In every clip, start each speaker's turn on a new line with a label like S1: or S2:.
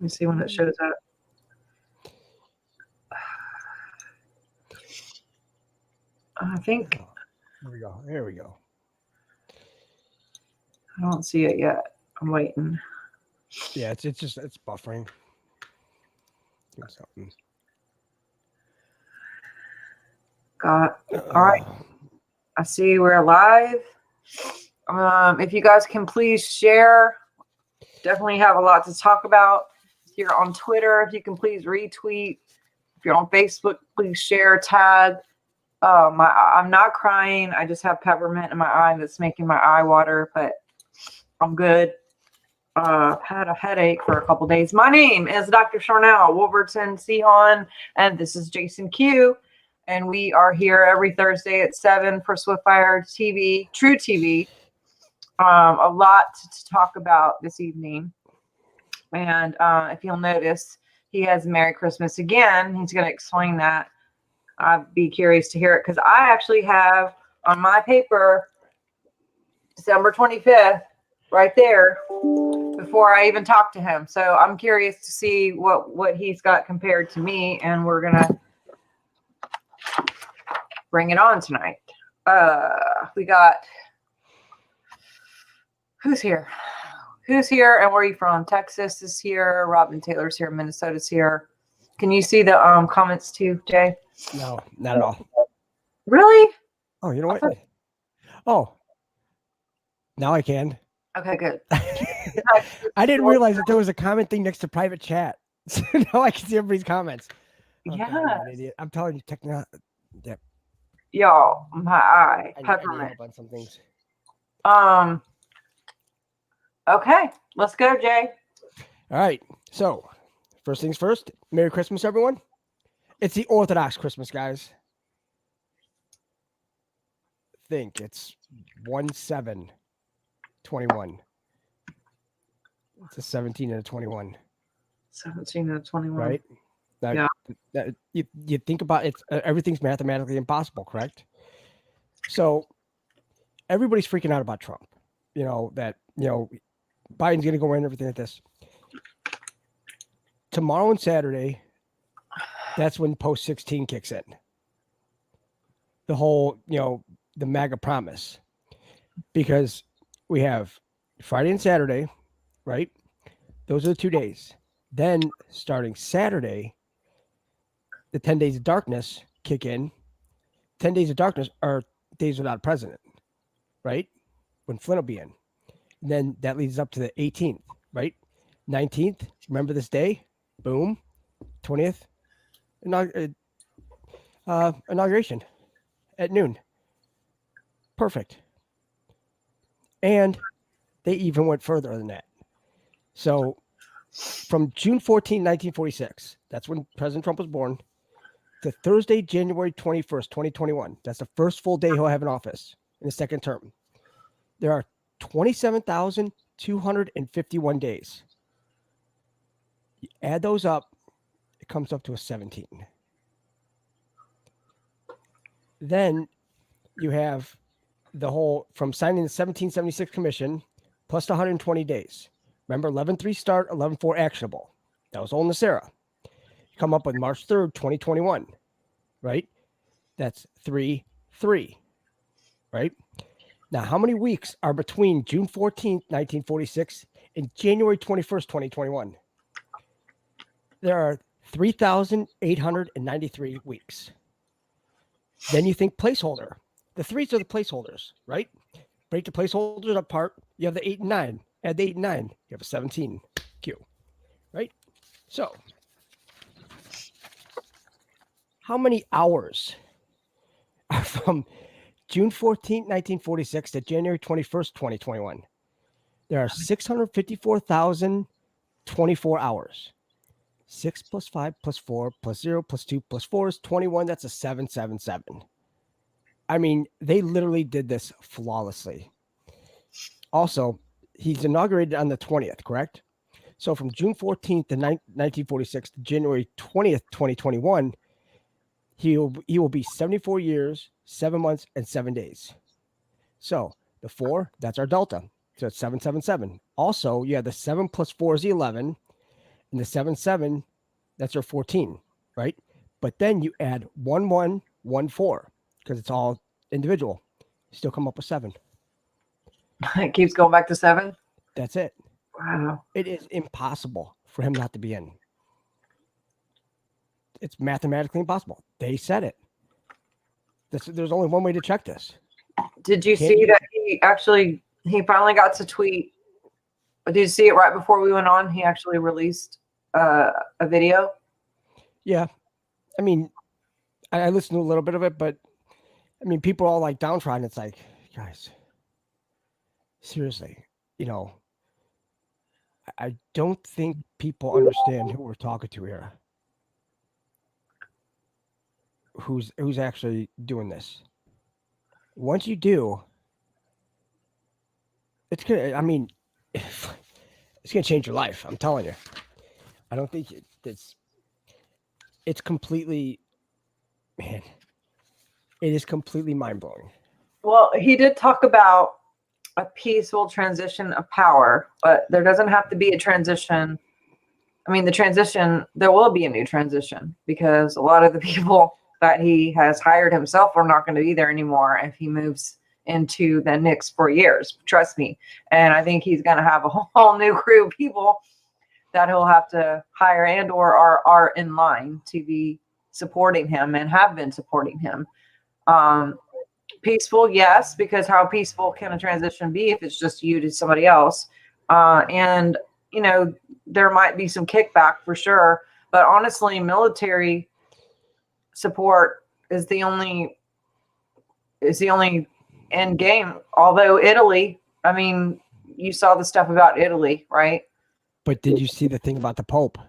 S1: me see when it shows up. I think.
S2: Here we go. There we go.
S1: I don't see it yet. I'm waiting.
S2: Yeah, it's buffering. Something.
S1: All right. I see we're live. If you guys can please share, definitely have a lot to talk about. If you're on Twitter, if you can please retweet. If you're on Facebook, please share, tag. I'm not crying. I just have peppermint in my eye that's making my eye water, but I'm good. I've had a headache for a couple days. My name is Dr. Sharnael, Wolverton-Sehon, and this is Jason Q. And we are here every Thursday at 7 for Swiftfire TV, TrueTv. A lot to talk about this evening. And if you'll notice, he has Merry Christmas again. He's going to explain that. I'd be curious to hear it because I actually have on my paper December 25th right there before I even talk to him. So I'm curious to see what he's got compared to me, and we're going to bring it on tonight. We got who's here and where are you from? Texas is here. Robin Taylor's here. Minnesota's here. Can you see the comments too, Jay?
S2: No, not at all.
S1: Really?
S2: Oh, you know what? Oh, now I can.
S1: Okay, good.
S2: I didn't realize that there was a comment thing next to private chat. So now I can see everybody's comments. Oh,
S1: yeah.
S2: God, I'm an idiot. I'm telling you, technology. Yep.
S1: Y'all, my eye.
S2: I need
S1: Peppermint.
S2: help on some things.
S1: Okay, let's go, Jay.
S2: All right. So, first things first. Merry Christmas, everyone. It's the Orthodox Christmas, guys. Think it's 1/7/21. It's a 17 and a 21.
S1: 17 and a 21.
S2: Right? Now,
S1: yeah.
S2: You think about it, everything's mathematically impossible, correct? So everybody's freaking out about Trump. Biden's going to go in and everything like this. Tomorrow and Saturday, that's when post 16 kicks in. The whole, the MAGA promise. Because we have Friday and Saturday, right? Those are the 2 days. Then starting Saturday, the 10 days of darkness kick in. 10 days of darkness are days without a president, right? When Flynn will be in. And then that leads up to the 18th, right? 19th, remember this day? Boom. 20th, inauguration at noon. Perfect. And they even went further than that. So from June 14, 1946, that's when President Trump was born, to Thursday, January 21st, 2021. That's the first full day he'll have in office in his second term. There are 27,251 days. You add those up, it comes up to a 17. Then you have the whole from signing the 1776 commission plus the 120 days. Remember, 11-3 start, 11-4 actionable. That was all in the Sarah. You come up with March 3rd, 2021, right? That's 3-3, right? Now, how many weeks are between June 14th, 1946 and January 21st, 2021? There are 3,893 weeks. Then you think placeholder. The threes are the placeholders, right? Break the placeholders apart. You have the 8 and 9. Add the 8 and 9. You have a 17 Q, right? So, how many hours are from June 14th, 1946 to January 21st, 2021? There are 654,024 hours. 6 plus 5 plus 4 plus 0 plus 2 plus 4 is 21. That's a 777. I mean, they literally did this flawlessly. Also, he's inaugurated on the 20th, correct? So from June 14th to 1946 to January 20th, 2021, he will be 74 years, 7 months, and 7 days. So the 4, that's our delta. So it's 777. Also, you have the 7 plus 4 is 11. And the 7-7, that's your 14, right? But then you add 1-1, 1-4, because it's all individual. You still come up with 7.
S1: It keeps going back to 7.
S2: That's it.
S1: Wow.
S2: It is impossible for him not to be in. It's mathematically impossible. They said it. There's only one way to check this.
S1: Did you see that he finally got to tweet? Did you see it right before we went on? He actually released a video.
S2: Yeah. I mean, I listened to a little bit of it, but I mean, people are all like downtrodden. It's like, guys, seriously, I don't think people understand who we're talking to here. Who's actually doing this? Once you do, it's gonna. I mean, it's gonna change your life. I'm telling you. I don't think it's completely, man. It is completely mind blowing.
S1: Well, he did talk about a peaceful transition of power, but there doesn't have to be a transition. I mean, there will be a new transition because a lot of the people that he has hired himself are not going to be there anymore if he moves into the next 4 years. Trust me. And I think he's going to have a whole new crew of people that he'll have to hire and or are in line to be supporting him and have been supporting him. Peaceful, yes, because how peaceful can a transition be if it's just you to somebody else? And there might be some kickback for sure, but honestly, military support is the only end game. Although Italy, I mean, you saw the stuff about Italy, right?
S2: But did you see the thing about the Pope?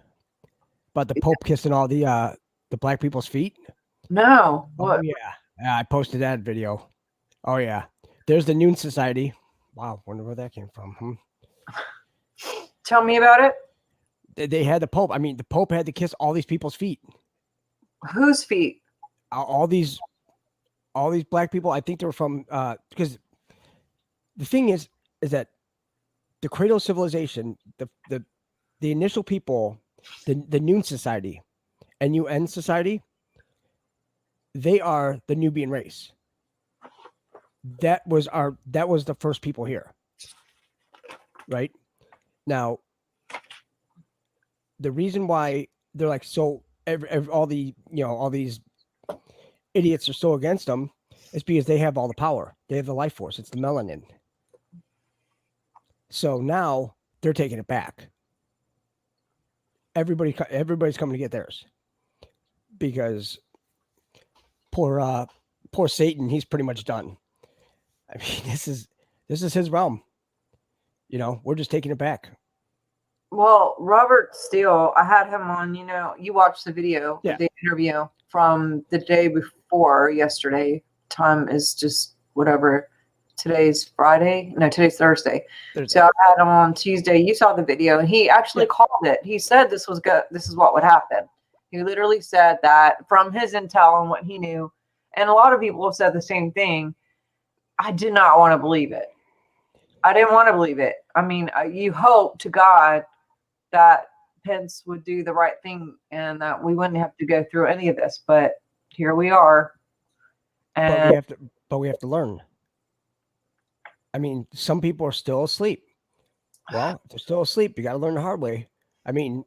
S2: About the Pope kissing all the black people's feet?
S1: No. What?
S2: Oh yeah. I posted that video. Oh yeah. There's the Noon Society. Wow, wonder where that came from.
S1: Tell me about it.
S2: They had the Pope. I mean, the Pope had to kiss all these people's feet.
S1: Whose feet?
S2: All these black people. I think they were from because the thing is that the cradle of civilization, the initial people, the Noon Society and UN Society, they are the Nubian race. That was the first people here. Right? Now, the reason why they're like so all these idiots are so against them is because they have all the power. They have the life force. It's the melanin. So now they're taking it back. Everybody's coming to get theirs because poor Satan, he's pretty much done. I mean, this is his realm. We're just taking it back.
S1: Well, Robert Steele, I had him on, you watched the video, the interview from the day before yesterday. Time is just whatever. Today's Friday. No, today's Thursday. So I had him on Tuesday. You saw the video, and he actually called it. He said this was good. This is what would happen. He literally said that from his intel and what he knew. And a lot of people have said the same thing. I did not want to believe it. I didn't want to believe it. I mean, you hope to God that Pence would do the right thing and that we wouldn't have to go through any of this. But here we are. And
S2: but we have to learn. I mean, some people are still asleep. Well, if they're still asleep, you got to learn the hard way. I mean,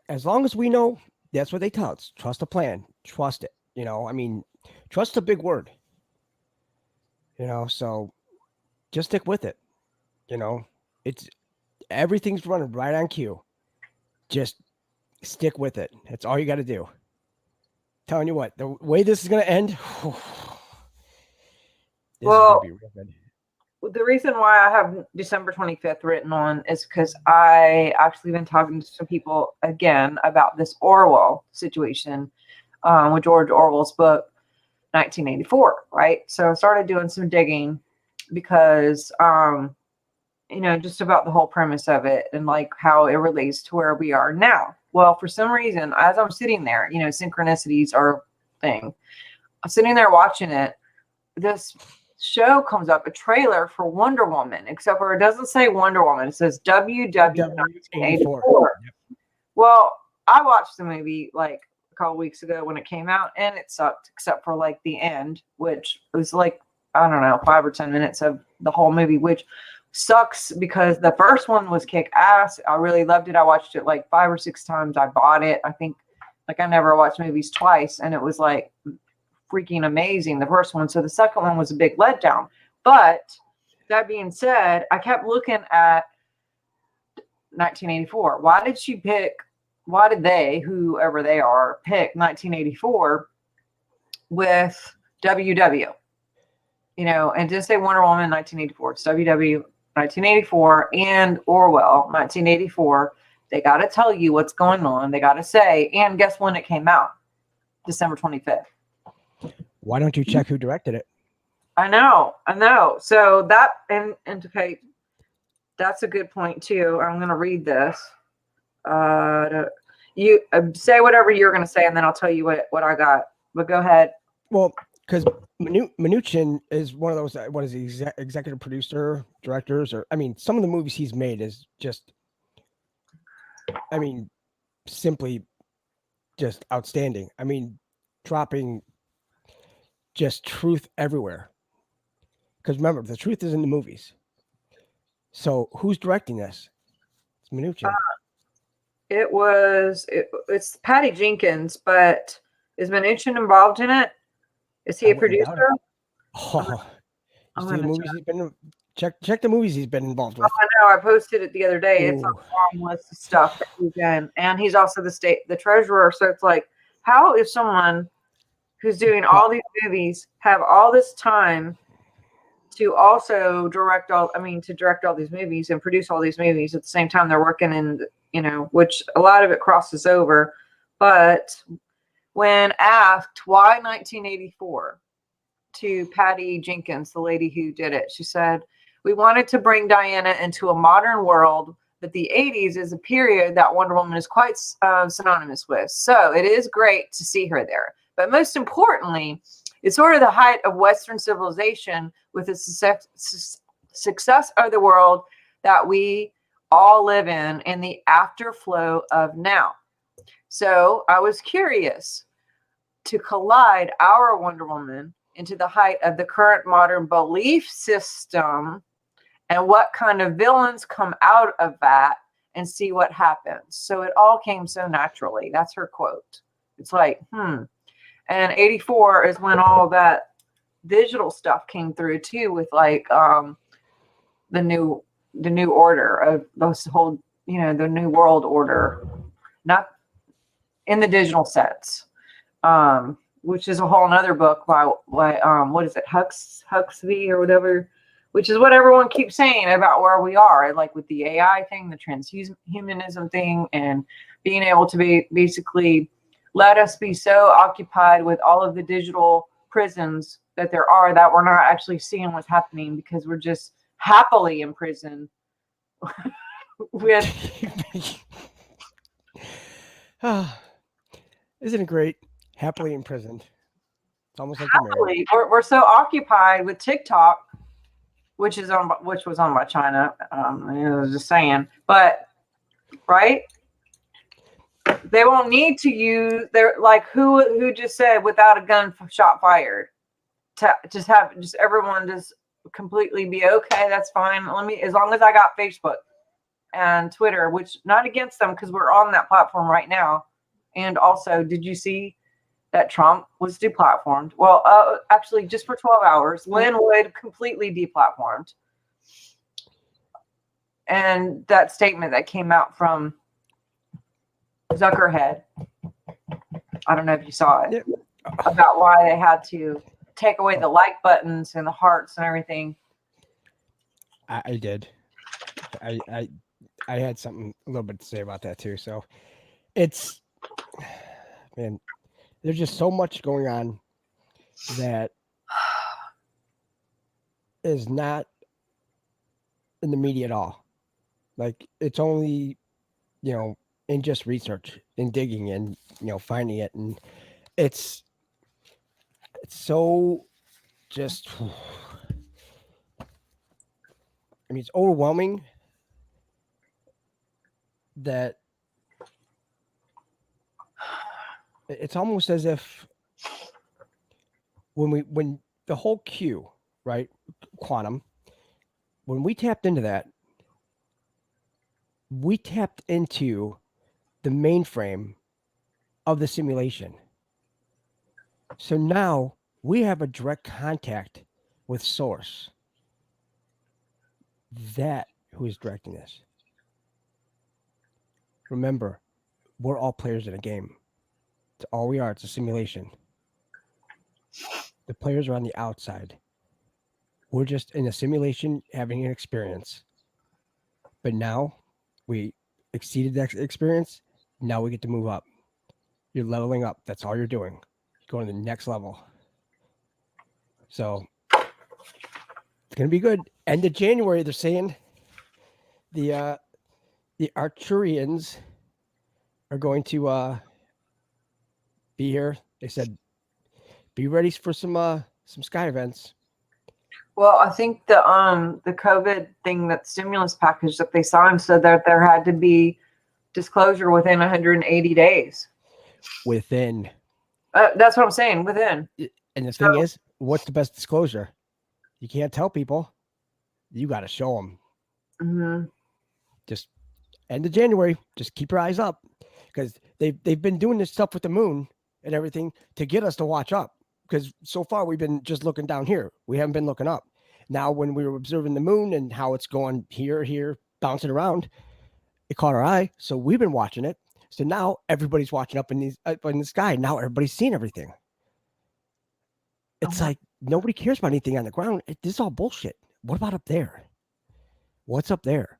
S2: as long as we know, that's what they tell us. Trust the plan. Trust it. I mean, trust a big word. So just stick with it. It's everything's running right on cue. Just stick with it. That's all you got to do. Telling you what, the way this is going to end.
S1: Well, the reason why I have December 25th written on is because I actually been talking to some people again about this Orwell situation with George Orwell's book, 1984, right? So I started doing some digging because, just about the whole premise of it and like how it relates to where we are now. Well, for some reason, as I'm sitting there, synchronicities are a thing. I'm sitting there watching it. This show comes up, a trailer for Wonder Woman, except for it doesn't say Wonder Woman. It says WW 1984.
S2: Yep.
S1: Well, I watched the movie like a couple weeks ago when it came out, and it sucked, except for like the end, which was like, I don't know, 5 or 10 minutes of the whole movie, which sucks because the first one was kick ass. I really loved it. I watched it like 5 or 6 times. I bought it. I think like I never watched movies twice, and it was like freaking amazing, the first one. So the second one was a big letdown. But that being said, I kept looking at 1984. Why did they, whoever they are, pick 1984 with WW? You know, and just say Wonder Woman 1984. It's WW 1984 and Orwell 1984. They got to tell you what's going on. They got to say, and guess when it came out? December 25th.
S2: Why don't you check who directed it?
S1: I know. So that, and okay, that's a good point too. I'm going to read this. You say whatever you're going to say, and then I'll tell you what I got. But go ahead.
S2: Well, because Mnuchin is one of those, what is he, executive producer, directors, or, I mean, some of the movies he's made is just, I mean, simply just outstanding. I mean, dropping just truth everywhere. Because remember, the truth is in the movies. So who's directing this? It's Mnuchin.
S1: It's Patty Jenkins, but is Mnuchin involved in it? Is he a producer?
S2: Oh, the movies he's been check the movies he's been involved with.
S1: Oh, I know. I posted it the other day. Ooh. It's a long list of stuff that he's in, and he's also the treasurer. So it's like, how is someone who's doing all these movies have all this time to also direct all these movies and produce all these movies at the same time they're working in, you know, which a lot of it crosses over. But when asked why 1984 to Patty Jenkins, the lady who did it, she said, we wanted to bring Diana into a modern world, but the 80s is a period that Wonder Woman is quite synonymous with. So it is great to see her there. But most importantly, it's sort of the height of Western civilization with the success of the world that we all live in the afterflow of now. So I was curious to collide our Wonder Woman into the height of the current modern belief system and what kind of villains come out of that and see what happens. So it all came so naturally. That's her quote. It's like, And 84 is when all that digital stuff came through too, with like the new order of those whole, you know, the new world order, not in the digital sense, which is a whole nother book by what is it, Huxley or whatever, which is what everyone keeps saying about where we are, like with the AI thing, the transhumanism thing, and being able to be basically let us be so occupied with all of the digital prisons that there are that we're not actually seeing what's happening because we're just happily in prison with.
S2: Isn't it great? Happily imprisoned. It's almost like
S1: happily. We're so occupied with TikTok, which was on by China. I was just saying, but right. They won't need to use their, like, who just said without a gun shot fired to just everyone just completely be okay. That's fine. As long as I got Facebook and Twitter, which not against them because we're on that platform right now. And also, did you see that Trump was deplatformed? Well, actually, just for 12 hours, Linwood completely deplatformed. And that statement that came out from Zuckerhead, I don't know if you saw it, about why they had to take away the like buttons and the hearts and everything.
S2: I did. I had something a little bit to say about that too. So it's, man, there's just so much going on that is not in the media at all. Like, it's only, you know, in just research and digging and, you know, finding it. And it's so just, I mean, it's overwhelming that it's almost as if when the whole Q, right, quantum, when we tapped into that, we tapped into the mainframe of the simulation. So now we have a direct contact with source. That who is directing this. Remember, we're all players in a game. It's all we are. It's a simulation. The players are on the outside. We're just in a simulation having an experience. But now we exceeded that experience. Now we get to move up. You're leveling up. That's all you're doing. You're going to the next level. So it's going to be good. End of January, they're saying the Arcturians are going to be here. They said, be ready for some sky events.
S1: Well, I think the COVID thing, that stimulus package that they signed, said that there had to be disclosure within 180 days.
S2: Within.
S1: That's what I'm saying. Within.
S2: And the thing is, what's the best disclosure? You can't tell people. You got to show them.
S1: Mm-hmm.
S2: Just end of January. Just keep your eyes up, because they've been doing this stuff with the moon and everything to get us to watch up. Because so far we've been just looking down here. We haven't been looking up. Now, when we were observing the moon and how it's going here, bouncing around, it caught our eye. So we've been watching it. So now everybody's watching up in the sky. Now everybody's seeing everything. It's like nobody cares about anything on the ground. This is all bullshit. What about up there? What's up there?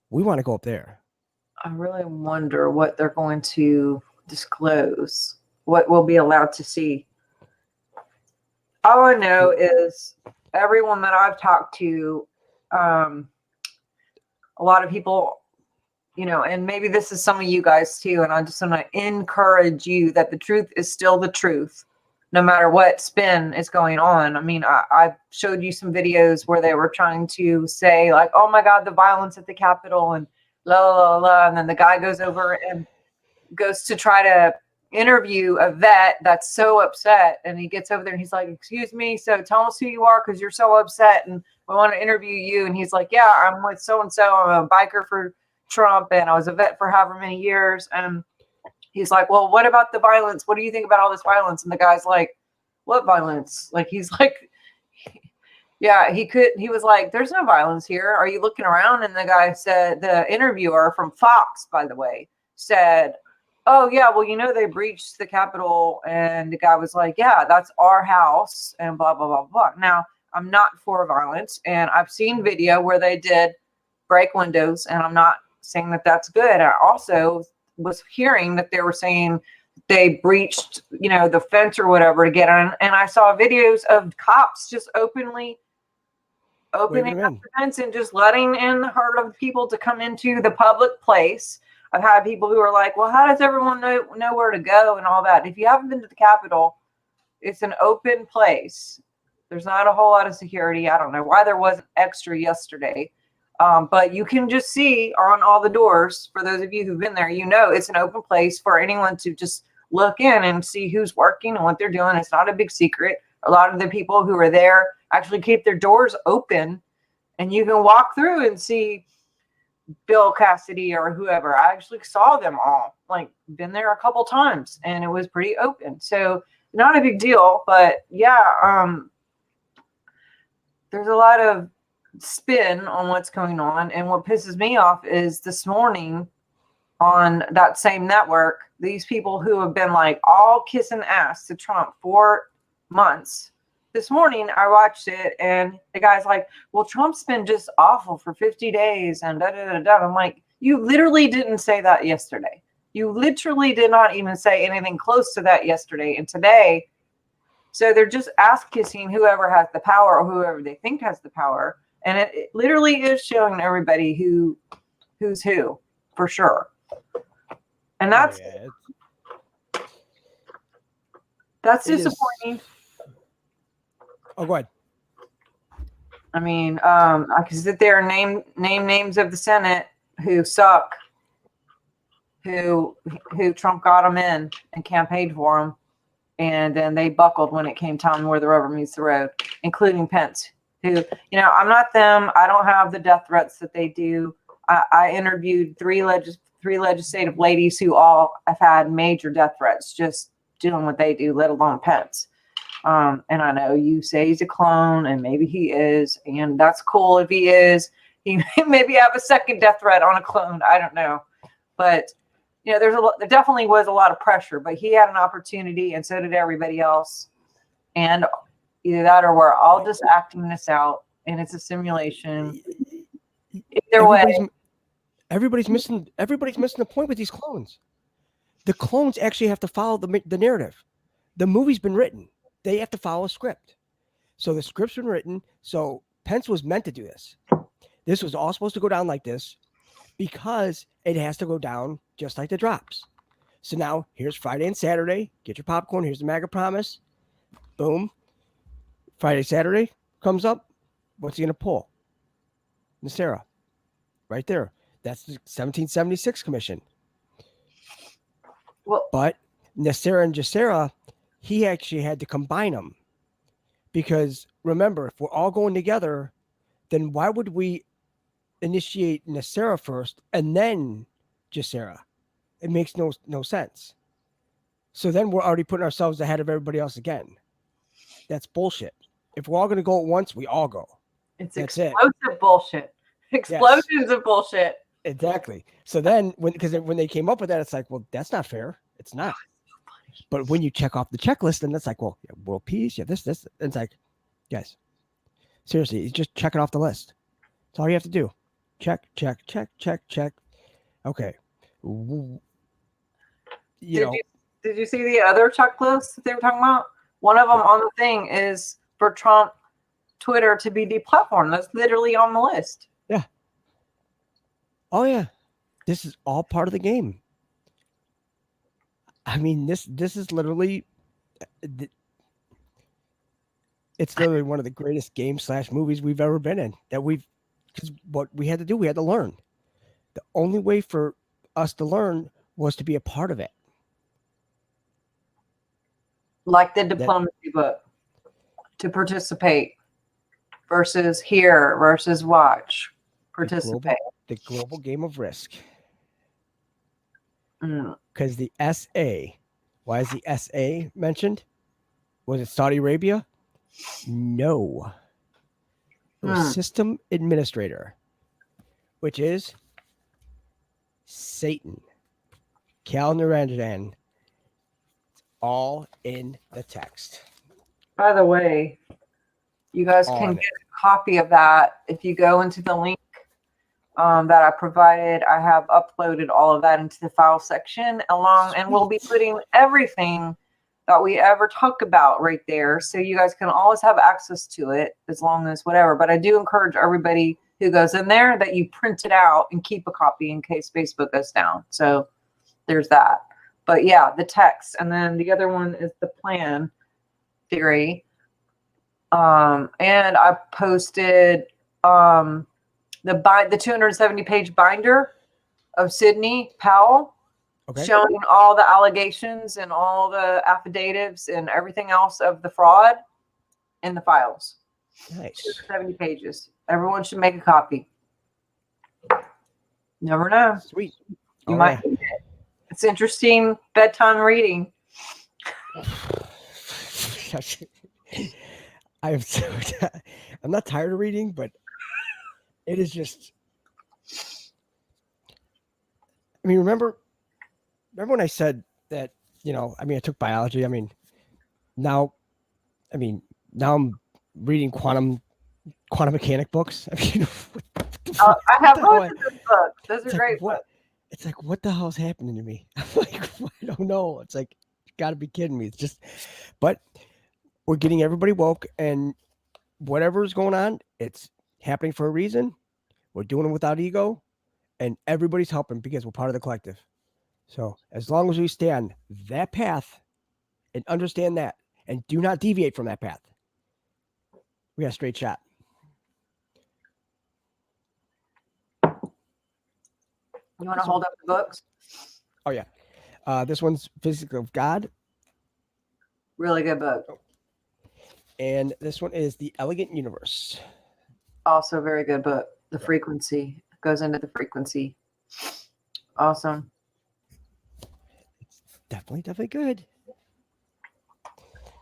S2: We want to go up there.
S1: I really wonder what they're going to disclose. What we'll be allowed to see. All I know is everyone that I've talked to, a lot of people, and maybe this is some of you guys too, and I just want to encourage you that the truth is still the truth, no matter what spin is going on. I mean, I showed you some videos where they were trying to say, like, oh my God, the violence at the Capitol and la la la, and then the guy goes over and goes to try to interview a vet that's so upset, and he gets over there and he's like, excuse me, so tell us who you are, because you're so upset and we want to interview you. And he's like, yeah, I'm with so and so, I'm a biker for Trump and I was a vet for however many years. And he's like, well, what about the violence? What do you think about all this violence? And the guy's like, what violence? Like, he's like, yeah, he was like, there's no violence here, are you looking around? And the guy said, the interviewer from Fox, by the way, said, oh yeah, well, they breached the Capitol. And the guy was like, yeah, that's our house and blah, blah, blah, blah. Now, I'm not for violence, and I've seen video where they did break windows, and I'm not saying that that's good. I also was hearing that they were saying they breached, the fence or whatever to get in. And I saw videos of cops just opening up the fence and just letting in the herd of people to come into the public place. I've had people who are like, well, how does everyone know where to go and all that? If you haven't been to the Capitol, it's an open place. There's not a whole lot of security. I don't know why there wasn't extra yesterday. But you can just see on all the doors, for those of you who've been there, it's an open place for anyone to just look in and see who's working and what they're doing. It's not a big secret. A lot of the people who are there actually keep their doors open, and you can walk through and see Bill Cassidy or whoever. I actually saw them all, been there a couple times, and it was pretty open. So not a big deal, but yeah, there's a lot of spin on what's going on. And what pisses me off is this morning on that same network, these people who have been all kissing ass to Trump for months. This morning I watched it, and the guy's like, well, Trump's been just awful for 50 days and da da da da. I'm like, you literally didn't say that yesterday. You literally did not even say anything close to that yesterday. And today, so they're just ass kissing whoever has the power or whoever they think has the power. And it literally is showing everybody who's who, for sure. And that's disappointing.
S2: Oh, go ahead.
S1: I mean, I can sit there and name names of the Senate who suck, who Trump got them in and campaigned for them, and then they buckled when it came time where the rubber meets the road, including Pence, who, I'm not them. I don't have the death threats that they do. I interviewed three legislative ladies who all have had major death threats just doing what they do, let alone Pence. And I know you say he's a clone, and maybe he is, and that's cool if he is. He maybe have a second death threat on a clone. I don't know, but there definitely was a lot of pressure. But he had an opportunity, and so did everybody else. And either that, or we're all just acting this out, and it's a simulation. Either way,
S2: everybody's missing the point with these clones. The clones actually have to follow the narrative. The movie's been written. They have to follow a script. So the script's been written. So Pence was meant to do this. This was all supposed to go down like this because it has to go down just like the drops. So now here's Friday and Saturday. Get your popcorn. Here's the MAGA promise. Boom. Friday, Saturday comes up. What's he going to pull? NESARA. Right there. That's the 1776 commission.
S1: Well,
S2: but NESARA and GESARA, he actually had to combine them. Because remember, if we're all going together, then why would we initiate NESARA first and then GESARA? It makes no sense. So then we're already putting ourselves ahead of everybody else again. That's bullshit. If we're all going to go at once, we all go.
S1: It's explosive bullshit. Explosions of bullshit.
S2: Exactly. So then when they came up with that, it's like, well, that's not fair. It's not. But when you check off the checklist, then that's like, well, yeah, world peace, yeah, this. It's like, guys, seriously, it's just checking off the list. That's all you have to do. Check. Okay.
S1: Did you see the other checklist that they were talking about? One of them on the thing is for Trump Twitter to be deplatformed. That's literally on the list.
S2: Yeah. Oh yeah. This is all part of the game. I mean, this is literally, it's literally one of the greatest games/movies we've ever been in. Because what we had to do, we had to learn. The only way for us to learn was to be a part of it.
S1: Like the diplomacy book, to participate versus hear versus watch. Participate.
S2: The global game of risk.
S1: Mm.
S2: Because the SA, why is the SA mentioned? Was it Saudi Arabia? No. It was System Administrator, which is Satan. Cal Naranjan. It's all in the text.
S1: By the way, you guys can get a copy of that if you go into the link that I provided. I have uploaded all of that into the file section and we'll be putting everything that we ever talk about right there. So you guys can always have access to it as long as whatever. But I do encourage everybody who goes in there that you print it out and keep a copy in case Facebook goes down. So there's that. But yeah, the text. And then the other one is the plan theory. And I posted the 270-page binder of Sidney Powell, showing all the allegations and all the affidavits and everything else of the fraud in the files.
S2: Nice.
S1: 270 pages. Everyone should make a copy. Never know.
S2: Sweet.
S1: You might need it. It's interesting bedtime reading.
S2: I'm not tired of reading, but it is just, I mean, remember when I said that, I took biology. Now I'm reading quantum mechanic books.
S1: I have both of those books. Those are great books.
S2: It's like, what the hell's happening to me? I'm like, I don't know. It's like, you gotta be kidding me. It's just, but we're getting everybody woke, and whatever's going on, it's happening for a reason. We're doing it without ego, and everybody's helping because we're part of the collective. So as long as we stay on that path and understand that and do not deviate from that path, we got a straight shot.
S1: You want to hold up the books?
S2: Oh yeah. This one's Physics of God,
S1: Really good book.
S2: and this one is The Elegant Universe.
S1: Also very good book. The frequency goes into the frequency. Awesome.
S2: Definitely good.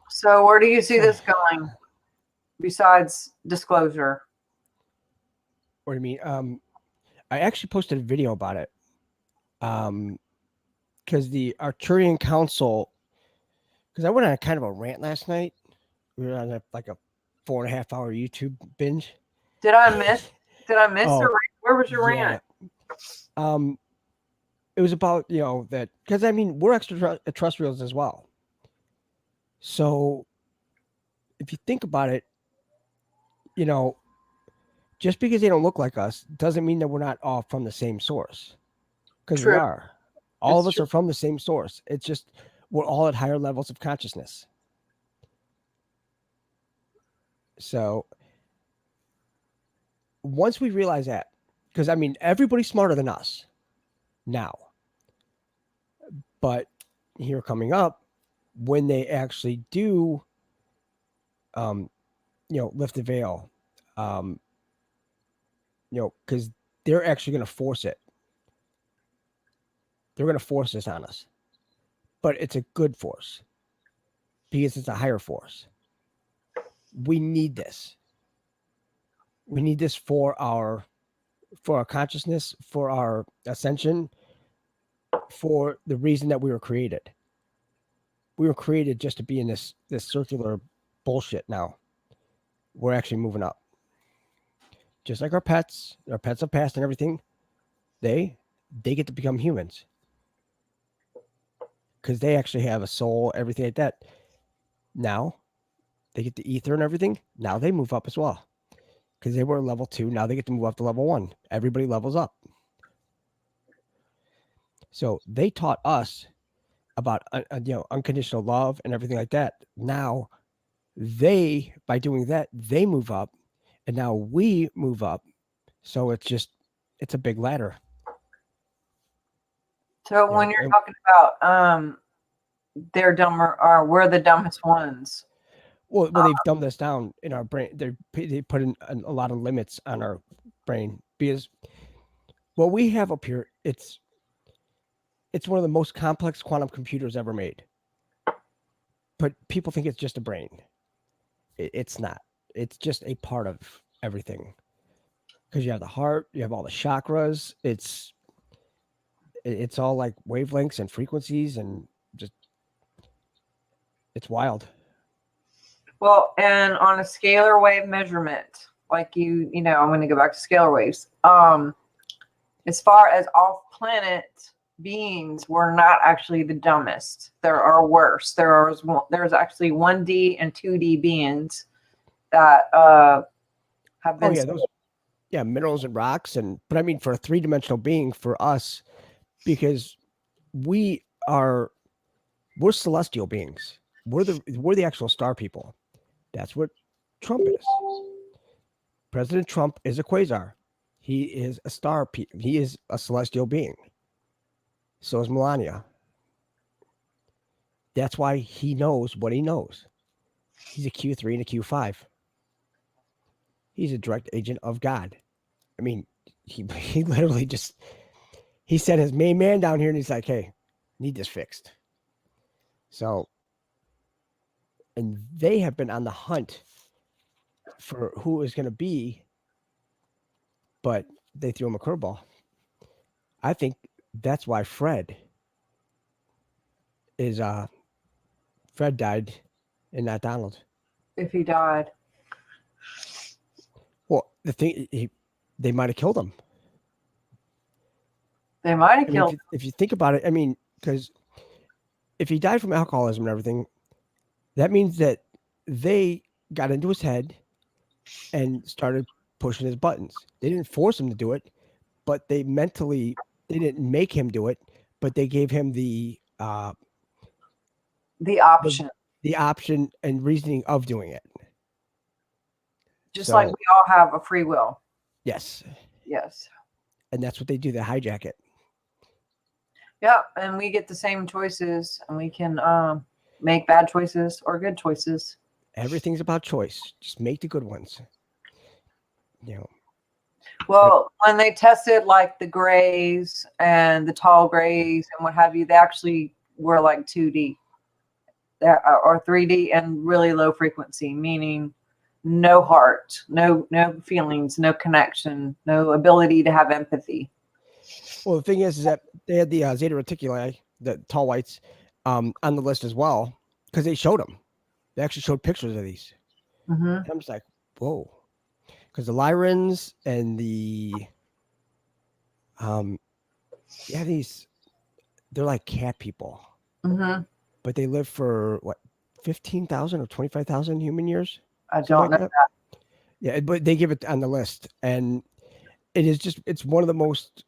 S1: So where do you see this going besides disclosure?
S2: What do you mean? I actually posted a video about it. Because the Arcturian Council, because I went on a kind of a rant last night. We were on like a 4.5 hour YouTube binge.
S1: Did I miss
S2: Oh,
S1: the rant? Where was your
S2: yeah.
S1: rant?
S2: It was about, that, because I mean, we're extraterrestrials as well. So if you think about it, just because they don't look like us doesn't mean that we're not all from the same source. Because we
S1: True.
S2: are. All of
S1: It's
S2: us are from the same source. It's just we're all at higher levels of consciousness. So once we realize that, because I mean, everybody's smarter than us now. But here coming up, when they actually do, lift the veil, because they're actually going to force it. They're going to force this on us. But it's a good force because it's a higher force. We need this. We need this for our consciousness, for our ascension, for the reason that we were created. We were created just to be in this circular bullshit now. We're actually moving up. Just like our pets have passed and everything, they get to become humans. Because they actually have a soul, everything like that. Now, they get the ether and everything. Now they move up as well. Because they were level 2, now they get to move up to level 1. Everybody levels up. So they taught us about unconditional love and everything like that. Now by doing that, they move up, and now we move up. So it's a big ladder.
S1: So when you're talking about they're dumber, or we're the dumbest ones.
S2: Well, they've dumbed us down in our brain. They put in a lot of limits on our brain because what we have up here, it's one of the most complex quantum computers ever made. But people think it's just a brain. It's not. It's just a part of everything. Because you have the heart, you have all the chakras. It's all like wavelengths and frequencies, and just it's wild.
S1: Well, and on a scalar wave measurement, like I'm going to go back to scalar waves. As far as off-planet beings, we're not actually the dumbest. There are worse. There's actually 1D and 2D beings that have been.
S2: Oh yeah, minerals and rocks, but I mean for a 3-dimensional being, for us, because we're celestial beings. We're the actual star people. That's what Trump is. President Trump is a quasar. He is a star. He is a celestial being. So is Melania. That's why he knows what he knows. He's a Q3 and a Q5. He's a direct agent of God. I mean, he literally he sent his main man down here and he's like, hey, need this fixed. So, and they have been on the hunt for who is going to be, but they threw him a curveball. I think that's why Fred died and not Donald.
S1: If he died.
S2: Well, the thing, they might have killed him.
S1: They might have killed him.
S2: If you think about it, I mean, because if he died from alcoholism and everything, that means that they got into his head and started pushing his buttons. They didn't force him to do it, but they didn't make him do it, but they gave him the
S1: option.
S2: The option and reasoning of doing it.
S1: Just like we all have a free will.
S2: Yes.
S1: Yes.
S2: And that's what they do. They hijack it.
S1: Yeah, and we get the same choices, and we can make bad choices or good choices.
S2: Everything's about choice. Just make the good ones. You know.
S1: Well, when they tested like the grays and the tall grays and what have you, they actually were like 2D or 3D and really low frequency, meaning no heart, no feelings, no connection, no ability to have empathy.
S2: Well, the thing is that they had the Zeta Reticuli, the tall whites, on the list as well because they showed them. They actually showed pictures of these.
S1: Mm-hmm.
S2: And I'm just like, whoa, because the Lyrans and the yeah, they're like cat people,
S1: Mm-hmm.
S2: but they live for what 15,000 or 25,000 human years,
S1: I
S2: something
S1: don't
S2: like
S1: know.
S2: that. Yeah, but they give it on the list, and it's one of the most,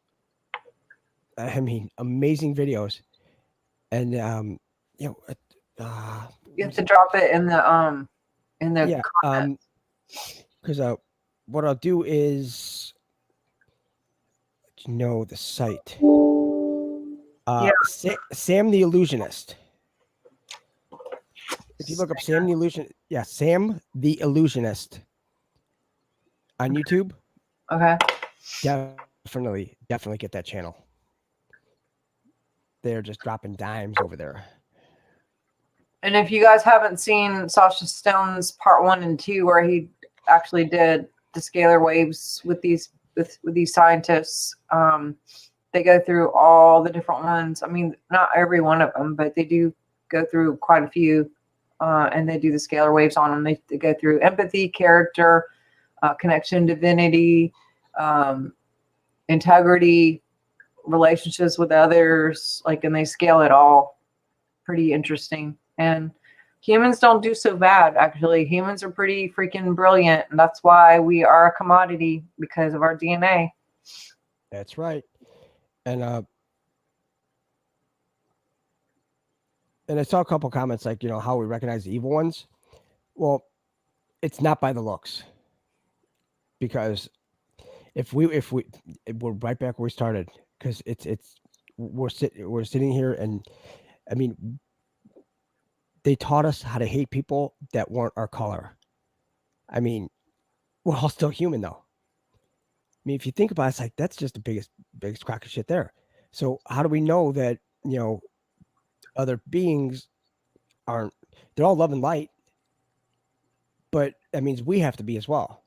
S2: I mean, amazing videos, and you know,
S1: You have to drop it in the
S2: yeah,
S1: comments.
S2: because what I'll do is know the site.
S1: Yeah.
S2: Sam the Illusionist. If you look up Sam the Illusionist on YouTube,
S1: Okay.
S2: definitely get that channel. They're just dropping dimes over there.
S1: And if you guys haven't seen Sasha Stone's part 1 and 2, where he actually did the scalar waves with these scientists, they go through all the different ones. I mean, not every one of them, but they do go through quite a few, and they do the scalar waves on them. They go through empathy, character, connection, divinity, integrity, relationships with others, and they scale it all. Pretty interesting. And humans don't do so bad, actually. Humans are pretty freaking brilliant, and that's why we are a commodity, because of our DNA.
S2: That's right. And I saw a couple comments like, how we recognize the evil ones. Well, it's not by the looks, because if we're right back where we started, because we're sitting here, and I mean, they taught us how to hate people that weren't our color. I mean, we're all still human though. I mean, if you think about it, it's like that's just the biggest crack of shit there. So how do we know that other beings aren't? They're all love and light, but that means we have to be as well.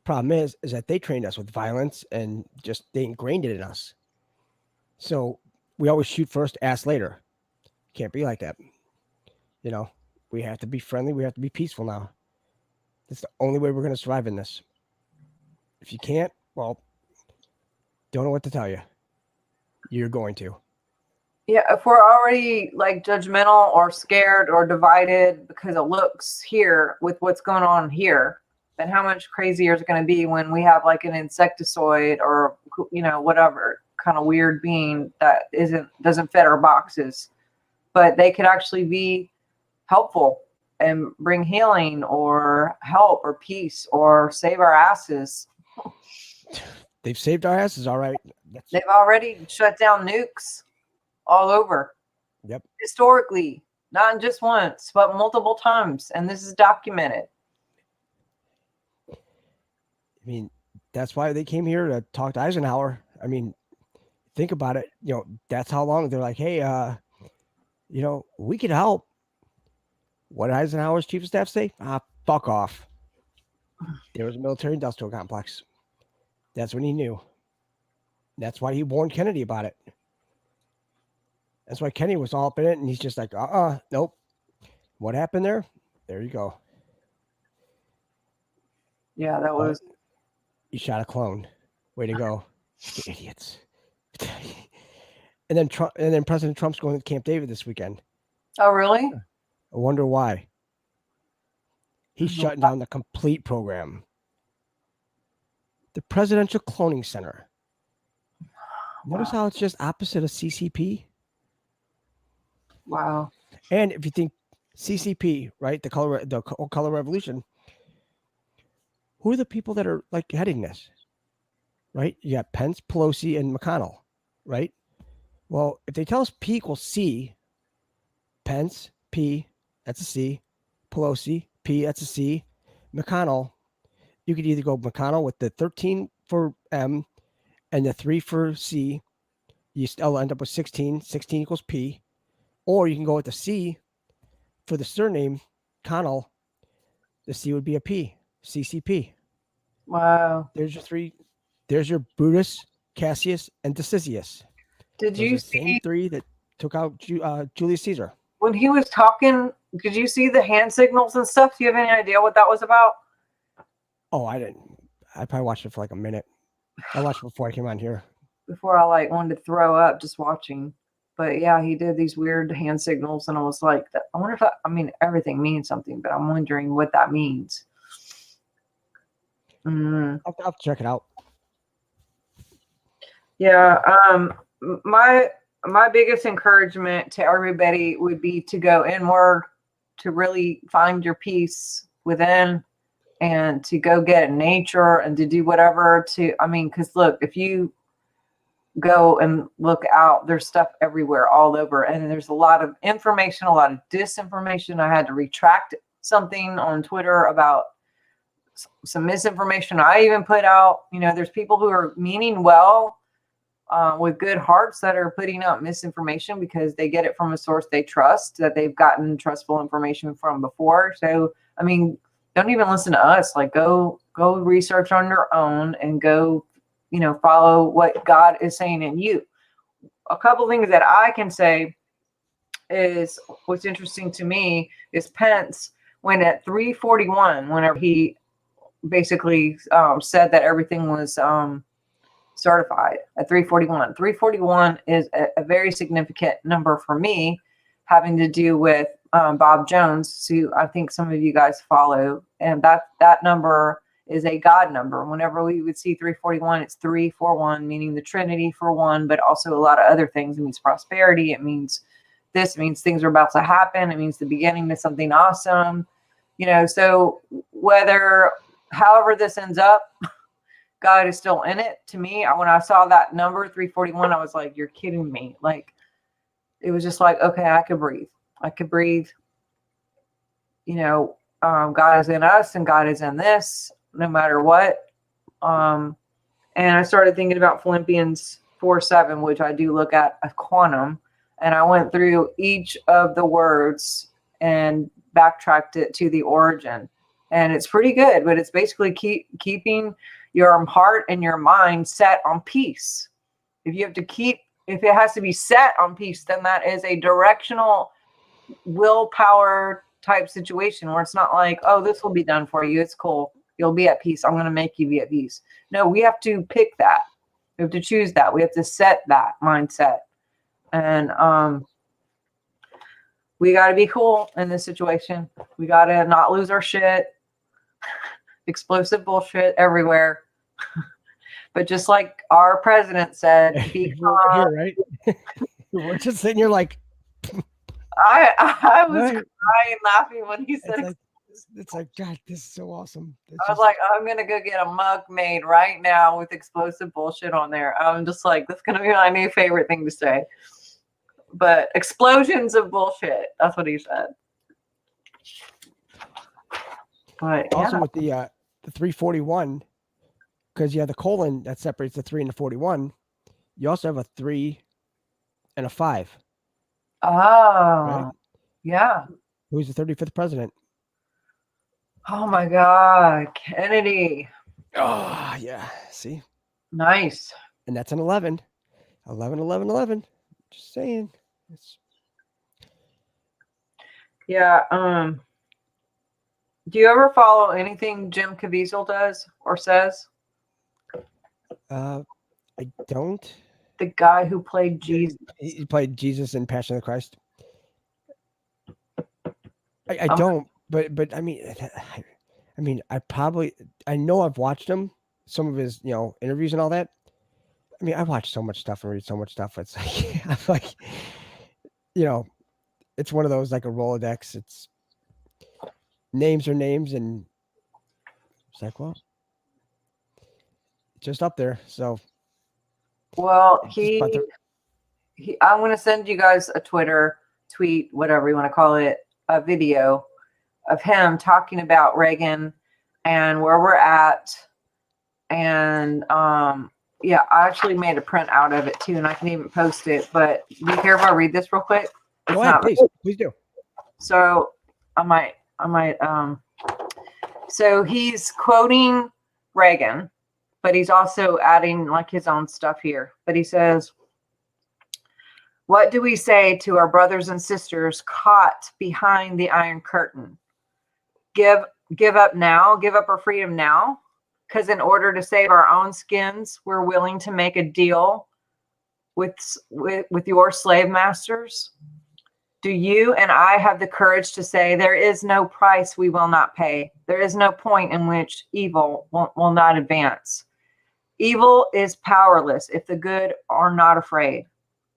S2: Problem is that they trained us with violence and just they ingrained it in us. So we always shoot first, ask later. Can't be like that. We have to be friendly. We have to be peaceful now. That's the only way we're going to survive in this. If you can't, well, don't know what to tell you. You're going to.
S1: Yeah, if we're already judgmental or scared or divided because it looks here with what's going on here, then how much crazier is it going to be when we have an insectoid or whatever kind of weird being that doesn't fit our boxes, but they could actually be helpful and bring healing or help or peace or save our asses.
S2: They've saved our asses, all right.
S1: They've already shut down nukes all over.
S2: Yep.
S1: Historically, not just once, but multiple times. And this is documented.
S2: I mean, that's why they came here to talk to Eisenhower. I mean, think about it. That's how long they're like, hey, we could help. What did Eisenhower's chief of staff say? Fuck off. There was a military industrial complex. That's when he knew. That's why he warned Kennedy about it. That's why Kennedy was all up in it, and he's just like, nope. What happened there? There you go.
S1: Yeah, that was.
S2: You shot a clone. Way to go, you idiots. And then President Trump's going to Camp David this weekend.
S1: Oh, really?
S2: I wonder why. He's shutting down the complete program. The Presidential Cloning Center. Notice how it's just opposite of CCP?
S1: Wow.
S2: And if you think CCP, right, the color revolution, who are the people that are heading this? Right? You got Pence, Pelosi, and McConnell, right? Well, if they tell us P equals C, Pence, P, that's a C. Pelosi, P, that's a C. McConnell, you could either go McConnell with the 13 for M and the 3 for C. You still end up with 16. 16 equals P. Or you can go with the C for the surname, Connell. The C would be a P, CCP.
S1: Wow.
S2: There's your three. There's your Brutus, Cassius, and Decius.
S1: Did
S2: Those
S1: you
S2: are the same
S1: see
S2: three that took out Julius Caesar.
S1: when he was talking? Did you see the hand signals and stuff? Do you have any idea what that was about?
S2: Oh, I didn't. I probably watched it for like a minute. I watched it before I came on here.
S1: Before I like wanted to throw up just watching. But yeah, he did these weird hand signals, and I was like, I wonder if that, I mean, everything means something, but I'm wondering what that means.
S2: I'll check it out.
S1: Yeah. My biggest encouragement to everybody would be to go inward, to really find your peace within, and to go get in nature and to do whatever because look, if you go and look out, there's stuff everywhere, all over, and there's a lot of information, a lot of disinformation. I had to retract something on Twitter about some misinformation I even put out. There's people who are meaning well, with good hearts, that are putting out misinformation because they get it from a source they trust, that they've gotten trustful information from before. So, don't even listen to us. Like, go research on your own and go, follow what God is saying in you. A couple things that I can say is, what's interesting to me is Pence, when at 3:41, whenever he basically said that everything was certified at 3:41. 3:41 is a very significant number for me, having to do with Bob Jones, who I think some of you guys follow, and that number is a God number. Whenever we would see 3:41, it's 341, meaning the Trinity for one, but also a lot of other things. It means prosperity. It means this. It means things are about to happen. It means the beginning to something awesome. So however this ends up, God is still in it. To me, when I saw that number 341, I was like, you're kidding me. Like, it was just like, okay, I could breathe. God is in us and God is in this, no matter what. And I started thinking about Philippians 4:7, which I do look at a quantum. And I went through each of the words and backtracked it to the origin. And it's pretty good, but it's basically keeping your heart and your mind set on peace. If it has to be set on peace, then that is a directional willpower type situation where it's not like, oh, this will be done for you. It's cool. You'll be at peace. I'm going to make you be at peace. No, we have to pick that. We have to choose that. We have to set that mindset. And we got to be cool in this situation. We got to not lose our shit. Explosive bullshit everywhere. But just like our president said, be calm.
S2: We're here, right? We're just sitting here like,
S1: I was
S2: right.
S1: crying laughing when he said
S2: it's like, God, this is so awesome.
S1: I was like, I'm gonna go get a mug made right now with explosive bullshit on there. I'm just like, that's gonna be my new favorite thing to say. But explosions of bullshit. That's what he said. But
S2: also with the 341, because you have the colon that separates the 3 and the 41. You also have a 3 and a 5.
S1: Oh,
S2: right?
S1: Yeah.
S2: Who's the 35th president?
S1: Oh my God, Kennedy.
S2: Oh, yeah. See?
S1: Nice.
S2: And that's an 11. 11, 11, 11. Just saying.
S1: Yeah. Do you ever follow anything Jim Caviezel does or says?
S2: I don't.
S1: The guy who played Jesus.
S2: He played Jesus in Passion of the Christ. I don't, but I mean, I know I've watched him, some of his, interviews and all that. I mean, I watch so much stuff and read so much stuff. It's like, I'm like, it's one of those, like a Rolodex. It's names are names, and it's like, well, just up there. So,
S1: well, I'm going to send you guys a Twitter tweet, whatever you want to call it, a video of him talking about Reagan and where we're at. And yeah, I actually made a print out of it too, and I can even post it. But do you care if I read this real quick?
S2: Go ahead, please do.
S1: So I might. So he's quoting Reagan, but he's also adding like his own stuff here. But he says, "What do we say to our brothers and sisters caught behind the Iron Curtain? Give up now. Give up our freedom now. Because in order to save our own skins, we're willing to make a deal with your slave masters. Do you and I have the courage to say there is no price we will not pay? There is no point in which evil will not advance. Evil is powerless if the good are not afraid.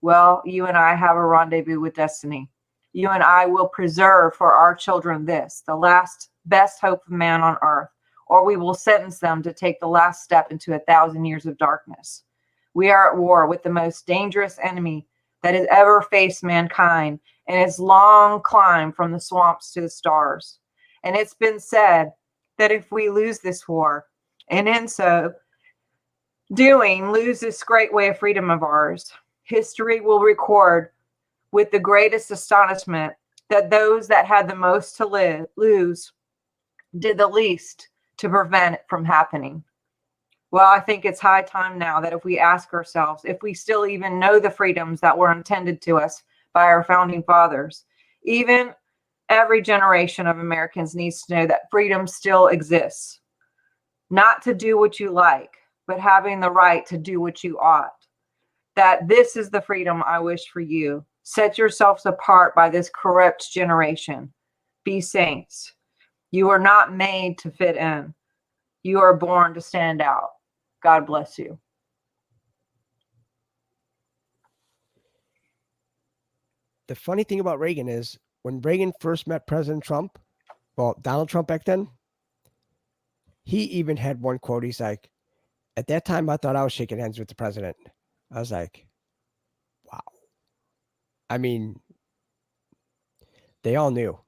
S1: Well, you and I have a rendezvous with destiny. You and I will preserve for our children this, the last best hope of man on earth, or we will sentence them to take the last step into 1,000 years of darkness. We are at war with the most dangerous enemy that has ever faced mankind in its long climb from the swamps to the stars. And it's been said that if we lose this war, and in so doing, lose this great way of freedom of ours, history will record with the greatest astonishment that those that had the most to lose did the least to prevent it from happening. Well, I think it's high time now that if we ask ourselves if we still even know the freedoms that were intended to us by our founding fathers, even every generation of Americans needs to know that freedom still exists. Not to do what you like, but having the right to do what you ought. That this is the freedom I wish for you. Set yourselves apart by this corrupt generation. Be saints. You are not made to fit in. You are born to stand out. God bless you."
S2: The funny thing about Reagan is when Reagan first met President Trump, well, Donald Trump back then, he even had one quote. He's like, at that time, I thought I was shaking hands with the president. I was like, wow. I mean, they all knew.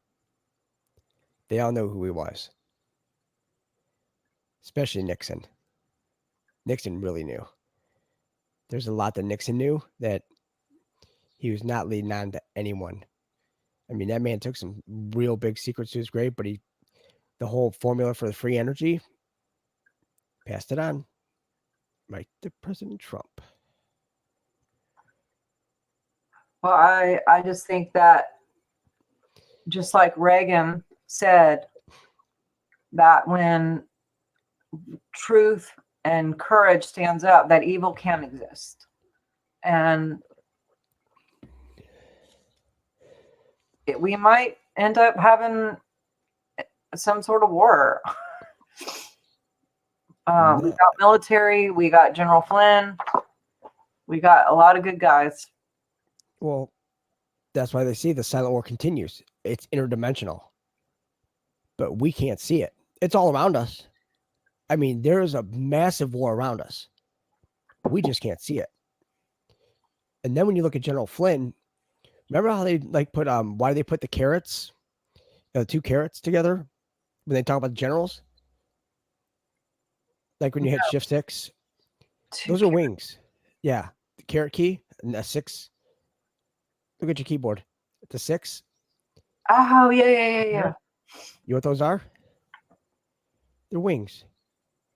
S2: They all knew who he was. Especially Nixon. Nixon really knew. There's a lot that Nixon knew that he was not leading on to anyone. I mean, that man took some real big secrets to his grave, but the whole formula for the free energy, passed it on right to President Trump.
S1: Well, I just think that just like Reagan said, that when truth and courage stands up, that evil can exist. And we might end up having some sort of war. We got military, we got General Flynn, we got a lot of good guys.
S2: Well, that's why they see the silent war continues. It's interdimensional, but we can't see it. It's all around us. I mean, there is a massive war around us. We just can't see it. And then when you look at General Flynn, remember how they like put why do they put the carrots, the two carrots together when they talk about generals? Like when you hit shift 6, those are wings. Yeah, the carrot key and a 6. Look at your keyboard. It's a 6.
S1: Oh yeah.
S2: You know what those are? They're wings.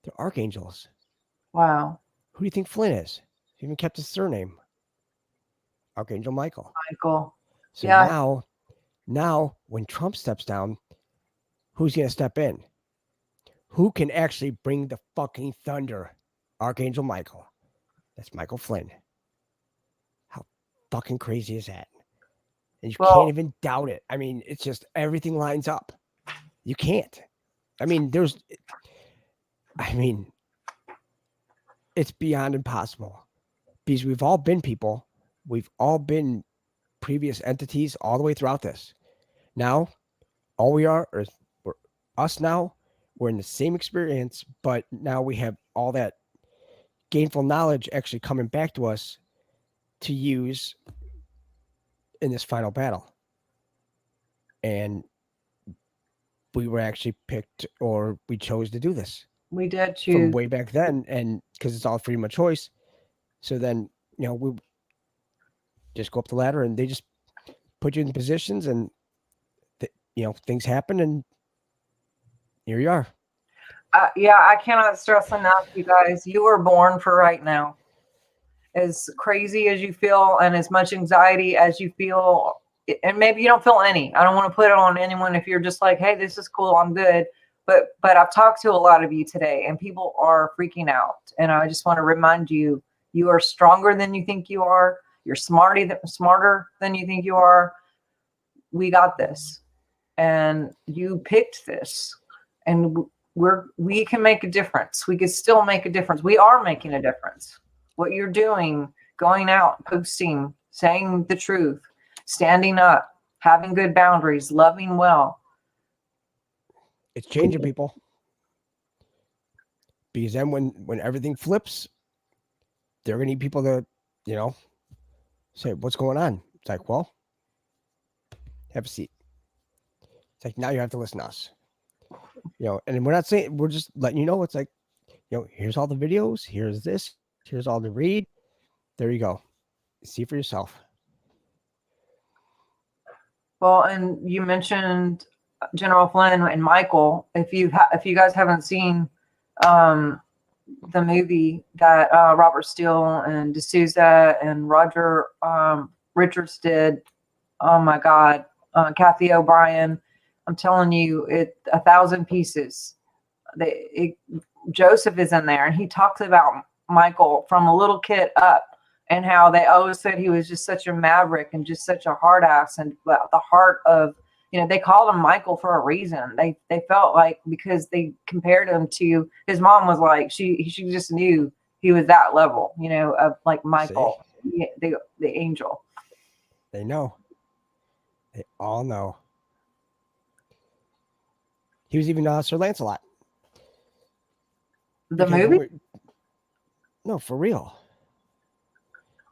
S2: They're archangels.
S1: Wow.
S2: Who do you think Flynn is? He even kept his surname. Archangel Michael. So
S1: yeah.
S2: now when Trump steps down, who's going to step in? Who can actually bring the fucking thunder? Archangel Michael. That's Michael Flynn. How fucking crazy is that? And you can't even doubt it. I mean, it's just everything lines up. You can't. I mean, it's beyond impossible because we've all been people. We've all been previous entities all the way throughout this. Now, all we are is we're us now. We're in the same experience, but now we have all that gainful knowledge actually coming back to us to use in this final battle. And we were actually picked, or we chose to do this.
S1: We did choose
S2: from way back then, and because it's all freedom of choice. So then, we just go up the ladder, and they just put you in positions, and things happen, and here you are.
S1: Yeah, I cannot stress enough, you guys. You were born for right now. As crazy as you feel, and as much anxiety as you feel, and maybe you don't feel any. I don't want to put it on anyone if you're just like, hey, this is cool, I'm good. But I've talked to a lot of you today, and people are freaking out. And I just want to remind you, you are stronger than you think you are. You're smarter than you think you are. We got this, and you picked this, and we can make a difference. We can still make a difference. We are making a difference. What you're doing, going out, posting, saying the truth, standing up, having good boundaries, loving well.
S2: It's changing people. Because then when everything flips, they're going to need people to, say, what's going on? It's like, well, have a seat. It's like, now you have to listen to us. And we're not saying, we're just letting you know, it's like, here's all the videos, here's this, here's all the read. There you go. See for yourself.
S1: Well, and you mentioned General Flynn and Michael. If you guys haven't seen the movie that Robert Steele and D'Souza and Roger Richards did, oh my God, Kathy O'Brien, I'm telling you, 1,000 pieces. Joseph is in there, and he talks about Michael from a little kid up, and how they always said he was just such a maverick and just such a hard ass, and the heart of, they called him Michael for a reason. They felt like, because they compared him to his mom, was like, she just knew he was that level, of like Michael, the angel.
S2: They know. They all know. He was even Sir Lancelot.
S1: The movie?
S2: No, for real.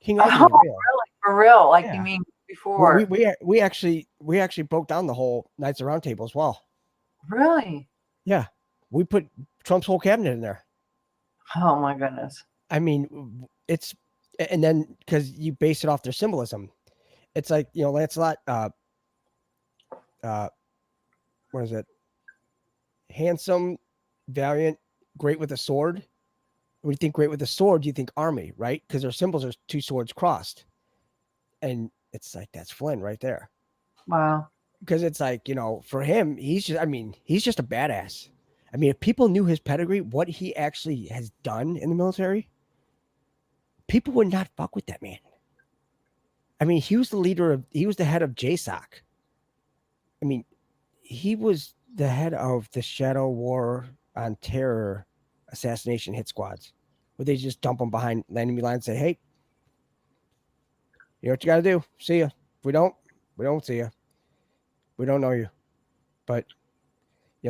S1: King Arthur. Oh, really? For real? Like, you mean before?
S2: Well, we actually broke down the whole Knights of Round Table as well.
S1: Really?
S2: Yeah, we put Trump's whole cabinet in there.
S1: Oh my goodness!
S2: I mean, it's, and then because you base it off their symbolism, it's like, Lancelot. What is it? Handsome, valiant, great with a sword. When you think great with a sword, you think army, right? Because their symbols are two swords crossed. And it's like, that's Flynn right there.
S1: Wow.
S2: Because it's like, for him, he's just a badass. I mean, if people knew his pedigree, what he actually has done in the military, people would not fuck with that man. I mean, he was the head of JSOC. I mean, he was the head of the Shadow War on Terror assassination hit squads, where they just dump them behind enemy lines and say, hey, you know what you got to do? See ya. If we don't see ya. We don't know you. But,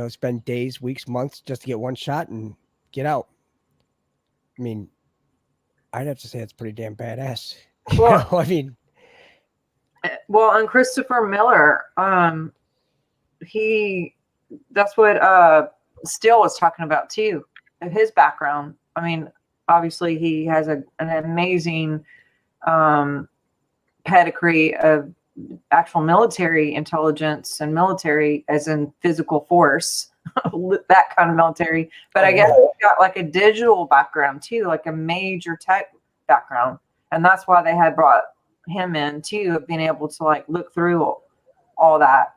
S2: spend days, weeks, months just to get one shot and get out. I mean, I'd have to say it's pretty damn badass.
S1: Well,
S2: I mean.
S1: Well, and Christopher Miller, that's what Steele was talking about too, of his background. I mean, obviously he has an amazing pedigree of actual military intelligence and military as in physical force, that kind of military. But I guess he's got like a digital background too, like a major tech background. And that's why they had brought him in too, of being able to like look through all that.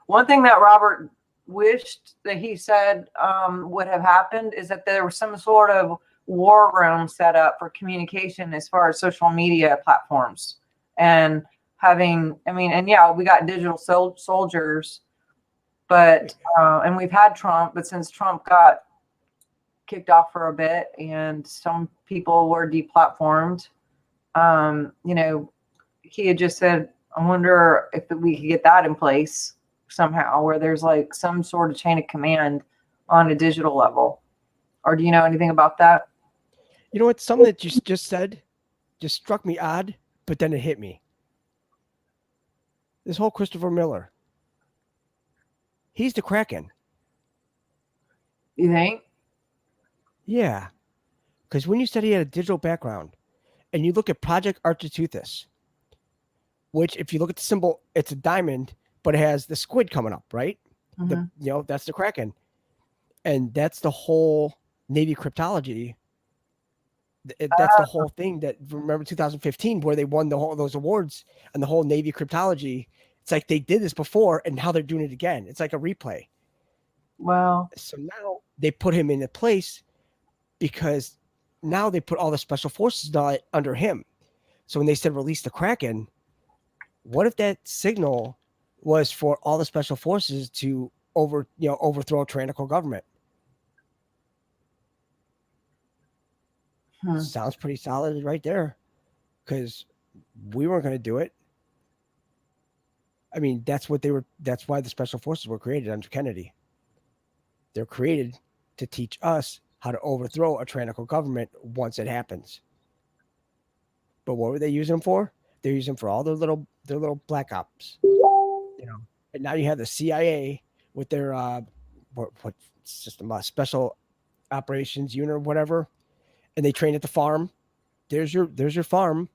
S1: One thing that Robert wished that he said would have happened is that there was some sort of war room set up for communication as far as social media platforms, and having, we got digital soldiers, but and we've had Trump, but since Trump got kicked off for a bit and some people were deplatformed, he had just said, I wonder if we could get that in place somehow, where there's like some sort of chain of command on a digital level. Or do you know anything about that?
S2: It's something that you just said just struck me odd, but then it hit me. This whole Christopher Miller, he's the Kraken.
S1: You think?
S2: Yeah. Because when you said he had a digital background, and you look at Project Architeuthis, which if you look at the symbol, it's a diamond, but it has the squid coming up, right?
S1: Mm-hmm.
S2: That's the Kraken. And that's the whole Navy cryptology. That's the whole thing that, remember 2015, where they won those awards and the whole Navy cryptology. It's like they did this before and now they're doing it again. It's like a replay.
S1: Well,
S2: So now they put him in a place because now they put all the special forces under him. So when they said release the Kraken, what if that signal was for all the special forces to overthrow a tyrannical government? Sounds pretty solid right there, because we weren't going to do it. I mean, that's why the special forces were created under Kennedy. They're created to teach us how to overthrow a tyrannical government once it happens. But what were they using them for? They're using them for all their little black ops. And now you have the CIA with their what system, special operations unit or whatever, and they train at the farm. There's your farm,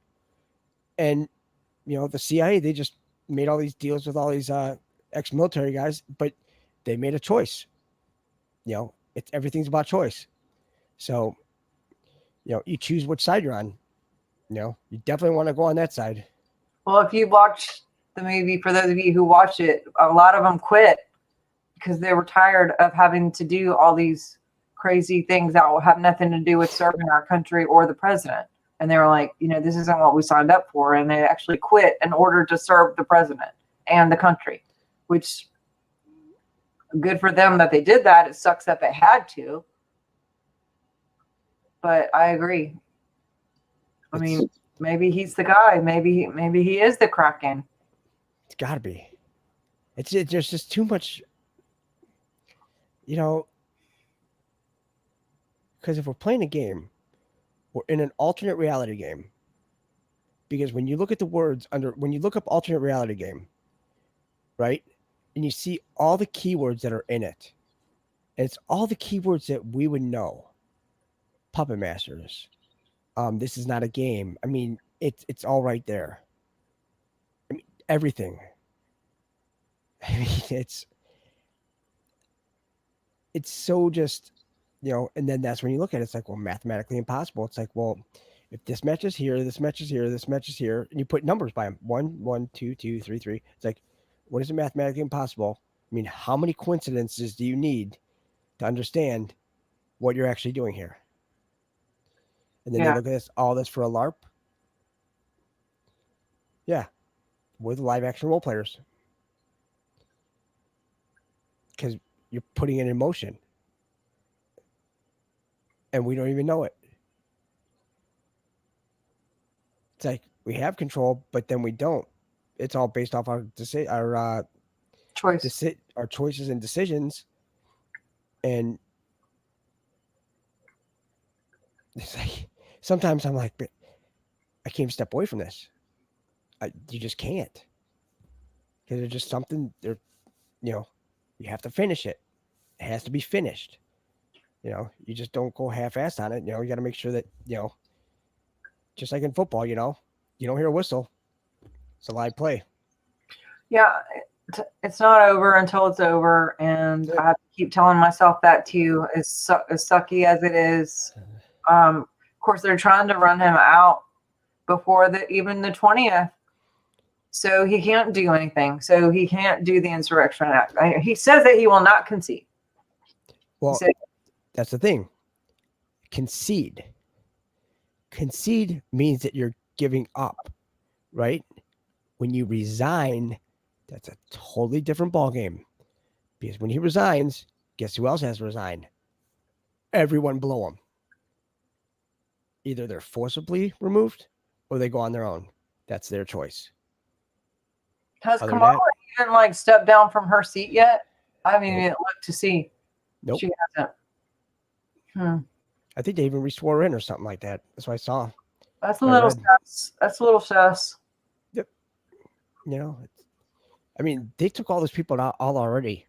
S2: and the CIA, they just made all these deals with all these ex-military guys, but they made a choice. Everything's about choice. So you choose which side you're on. You definitely want to go on that side.
S1: Well, if you watch the movie, for those of you who watch it, a lot of them quit because they were tired of having to do all these crazy things that will have nothing to do with serving our country or the president. And they were like, this isn't what we signed up for. And they actually quit in order to serve the president and the country, which good for them that they did that. It sucks that they had to. But I agree. I mean, maybe he's the guy. Maybe he is the Kraken.
S2: It's got to be. There's just too much, because if we're playing a game, we're in an alternate reality game. Because when you look at the words when you look up alternate reality game, right, and you see all the keywords that are in it, and it's all the keywords that we would know. Puppet masters. This is not a game. I mean, it's all right there. I mean, everything. I mean, it's so just, and then that's when you look at it, it's like, well, mathematically impossible. It's like, well, if this match is here, this match is here, this match is here, and you put numbers by them, 1, 1, 2, 2, 3, 3. It's like, what is it mathematically impossible? I mean, how many coincidences do you need to understand what you're actually doing here? And then they look at this, all this for a LARP. Yeah, we're the live action role players. Because you're putting it in motion. And we don't even know it. It's like we have control, but then we don't. It's all based off our our choices and decisions. And it's like, sometimes I'm like, but I can't even step away from this. You just can't. Because there's just something there, you have to finish it. It has to be finished. You just don't go half-assed on it. You got to make sure that, just like in football, you don't hear a whistle. It's a live play. Yeah.
S1: It's not over until it's over. And I have to keep telling myself that too, as sucky as it is. Of course, they're trying to run him out before even the 20th. So he can't do anything. So he can't do the insurrection act. He says that he will not concede.
S2: Well, that's the thing. Concede means that you're giving up, right? When you resign, that's a totally different ballgame. Because when he resigns, guess who else has to resign? Everyone below him. Either they're forcibly removed or they go on their own. That's their choice.
S1: Has Kamala even stepped down from her seat yet? I haven't even looked to see.
S2: Nope.
S1: She hasn't.
S2: I think they even re-swore in or something like that. That's what I saw.
S1: That's a
S2: I
S1: little
S2: read.
S1: sus. That's a little sus.
S2: Yep. You know, I mean, they took all those people out all already.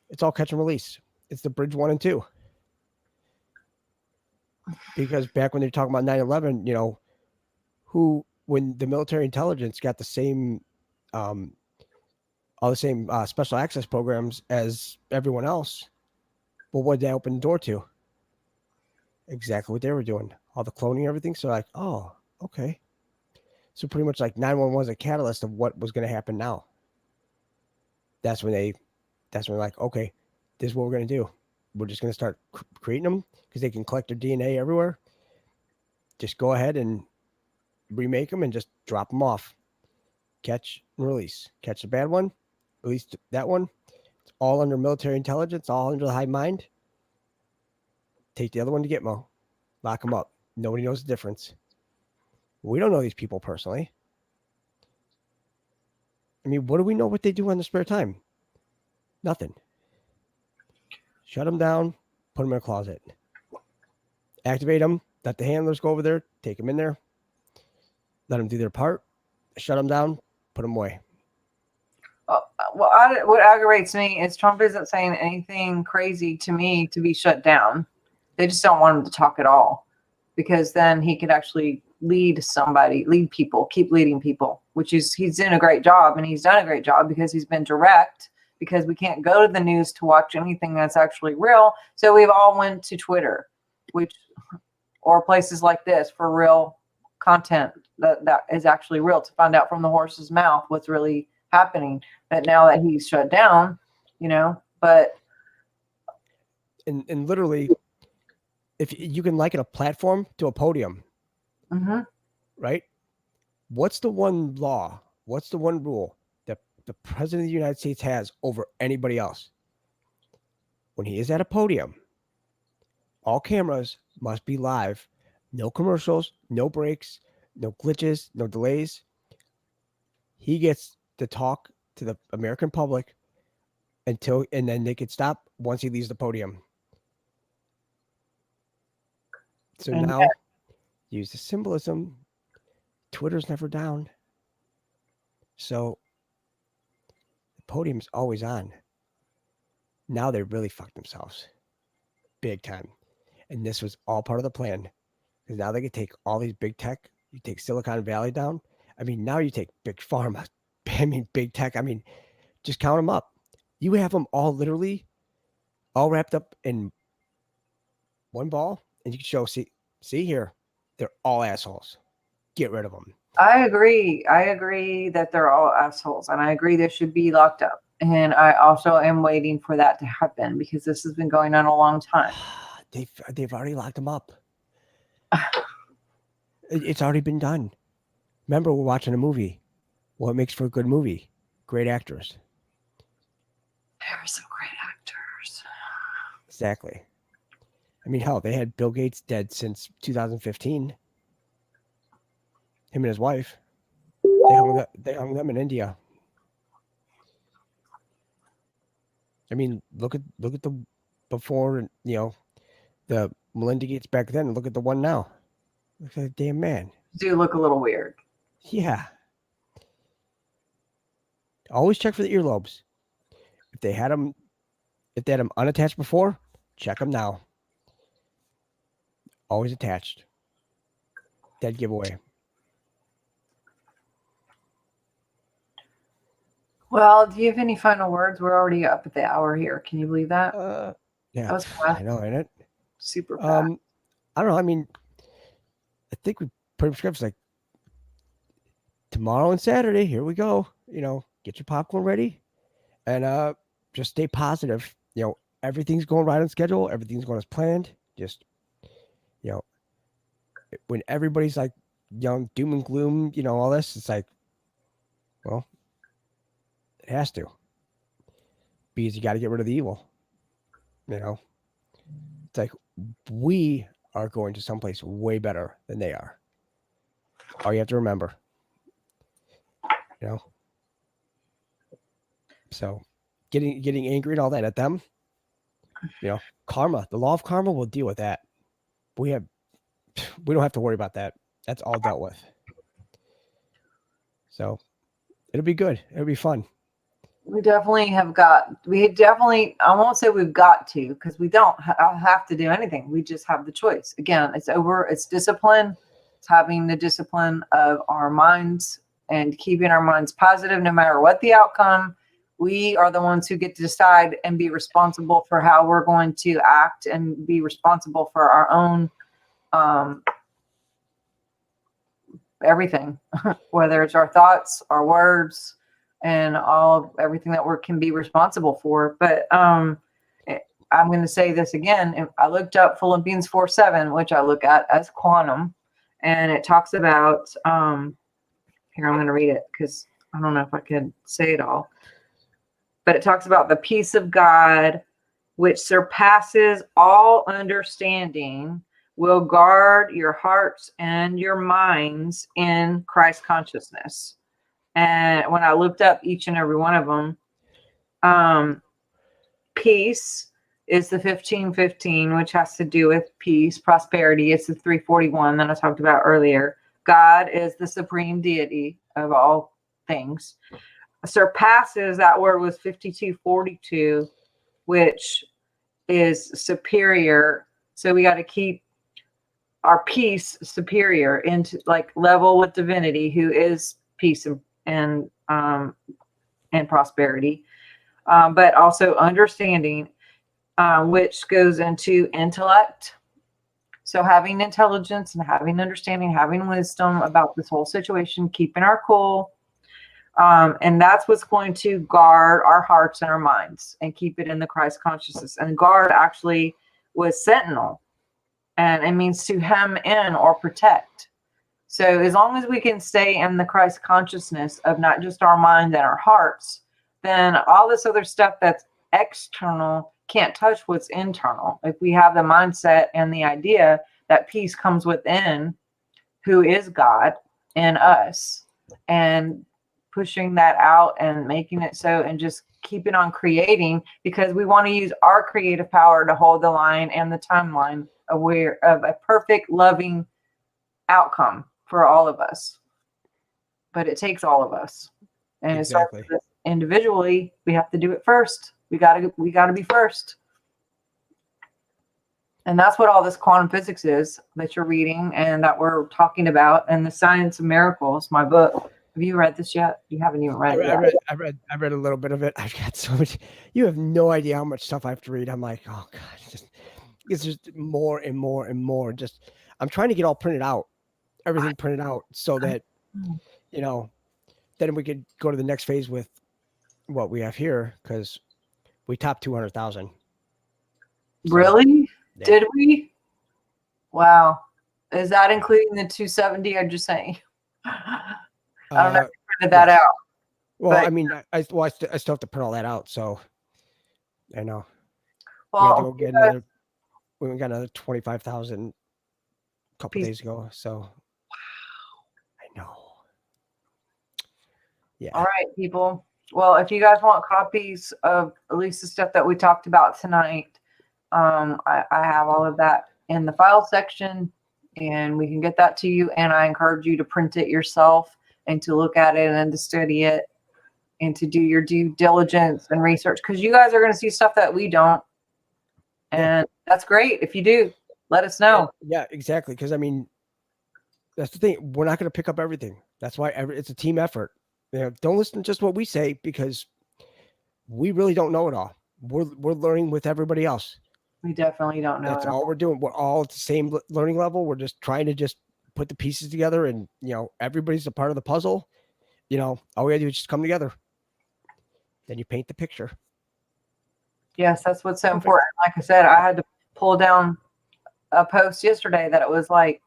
S2: It's all catch and release. It's the bridge 1 and 2. Because back when they're talking about 9/11, you know, when the military intelligence got the same, all the same special access programs as everyone else, well, what did that open the door to? Exactly what they were doing. All the cloning, everything. So like, oh, okay. So pretty much like 911 was a catalyst of what was going to happen now. That's when like, okay, this is what we're going to do. We're just going to start creating them because they can collect their DNA everywhere. Just go ahead and remake them and just drop them off. Catch and release. Catch the bad one, release that one. It's all under military intelligence, all under the hive mind. Take the other one to Gitmo. Lock them up. Nobody knows the difference. We don't know these people personally. I mean, what do we know what they do on their spare time? Nothing. Shut them down, put them in a closet. Activate them, let the handlers go over there, take them in there, let them do their part, shut them down, put them away.
S1: Well, what aggravates me is Trump isn't saying anything crazy to me to be shut down. They just don't want him to talk at all, because then he could actually lead people, keep leading people, which is, he's doing a great job, and he's done a great job because he's been direct, because we can't go to the news to watch anything that's actually real. So we've all went to Twitter, or places like this for real content that is actually real, to find out from the horse's mouth what's really happening. But now that he's shut down, but
S2: and literally, if you can liken a platform to a podium, right? What's the one law? What's the one rule that the president of the United States has over anybody else? When he is at a podium, all cameras must be live. No commercials, no breaks, no glitches, no delays. He gets to talk to the American public and then they could stop once he leaves the podium. So now, use the symbolism. Twitter's never down. So the podium's always on. Now they really fucked themselves. Big time. And this was all part of the plan. Because now they could take all these big tech. You take Silicon Valley down. I mean, now you take big pharma. I mean, big tech. I mean, just count them up. You have them all literally all wrapped up in one ball. And you can show, see here, they're all assholes. Get rid of them.
S1: I agree that they're all assholes, and I agree they should be locked up. And I also am waiting for that to happen, because this has been going on a long time.
S2: They've already locked them up. It's already been done. Remember, we're watching a movie. What makes for a good movie? Great actors.
S1: There are some great actors.
S2: Exactly. I mean, hell, they had Bill Gates dead since 2015. Him and his wife. They hung them in India. I mean, look at the before, the Melinda Gates back then, and look at the one now. Look at that damn man.
S1: Do look a little weird.
S2: Yeah. Always check for the earlobes. If they had them unattached before, check them now. Always attached. Dead giveaway.
S1: Well, do you have any final words? We're already up at the hour here. Can you believe that?
S2: Yeah,
S1: that was fast.
S2: I know, ain't it?
S1: Super fast.
S2: I don't know. I mean, I think we pretty much got like tomorrow and Saturday. Here we go. Get your popcorn ready, and just stay positive. Everything's going right on schedule. Everything's going as planned. Just, when everybody's like, doom and gloom, all this, it's like, well, it has to. Because you got to get rid of the evil. It's like we are going to someplace way better than they are. All you have to remember. So getting angry and all that at them, karma, the law of karma will deal with that. We don't have to worry about that That's all dealt with. So it'll be good. It'll be fun.
S1: We definitely, I won't say we've got to, because we don't have to do anything. We just have the choice. Again, it's discipline. It's having the discipline of our minds and keeping our minds positive no matter what the outcome. We are the ones who get to decide and be responsible for how we're going to act and be responsible for our own everything, whether it's our thoughts, our words, and everything that we can be responsible for. But I'm going to say this again. I looked up Philippians 4:7, which I look at as quantum, and it talks about here, I'm going to read it because I don't know if I can say it all, but it talks about the peace of God, which surpasses all understanding, will guard your hearts and your minds in Christ consciousness. And when I looked up each and every one of them, peace is the 15:15, which has to do with peace, prosperity. It's the 3:41 that I talked about earlier. God is the supreme deity of all things. Surpasses, that word was 52:42, which is superior. So we got to keep our peace superior into like level with divinity, who is peace and prosperity, but also understanding, which goes into intellect. So having intelligence and having understanding, having wisdom about this whole situation, keeping our cool. And that's what's going to guard our hearts and our minds and keep it in the Christ consciousness. And guard actually was sentinel, and it means to hem in or protect. So as long as we can stay in the Christ consciousness of not just our mind and our hearts, then all this other stuff that's external can't touch what's internal. If we have the mindset and the idea that peace comes within, who is God in us, and pushing that out and making it so, and just keeping on creating, because we want to use our creative power to hold the line and the timeline of a perfect, loving outcome for all of us. But it takes all of us, and
S2: Exactly.
S1: It starts individually. We have to do it first. We gotta be first. And that's what all this quantum physics is that you're reading and that we're talking about. And the Science of Miracles, my book. Have you read this yet? You haven't even read it yet.
S2: I read a little bit of it. I've got so much. You have no idea how much stuff I have to read. I'm like, oh God, it's just more and more and more. Just I'm trying to get all printed out, everything printed out, so that then we could go to the next phase with what we have here, because we topped 200,000.
S1: Really?
S2: Yeah.
S1: Did we? Wow. Is that including the 270? I'm just saying. I don't know if you printed that out.
S2: Well, but, I mean, I still have to print all that out. So I know.
S1: Well,
S2: we got another 25,000 a couple days ago. So wow, I know. Yeah.
S1: All right, people. Well, if you guys want copies of at least the stuff that we talked about tonight, I have all of that in the file section, and we can get that to you. And I encourage you to print it yourself and to look at it and to study it and to do your due diligence and research, because you guys are going to see stuff that we don't. And that's great. If you do, let us know.
S2: Yeah, exactly. Because I mean, that's the thing. We're not going to pick up everything. That's why it's a team effort. Don't listen to just what we say, because we really don't know it all. We're learning with everybody else.
S1: We definitely don't know.
S2: That's all we're doing. We're all at the same learning level. We're just trying to put the pieces together, and everybody's a part of the puzzle. All we gotta do is just come together. Then you paint the picture.
S1: Yes, that's what's so important. Like I said, I had to pull down a post yesterday that it was like,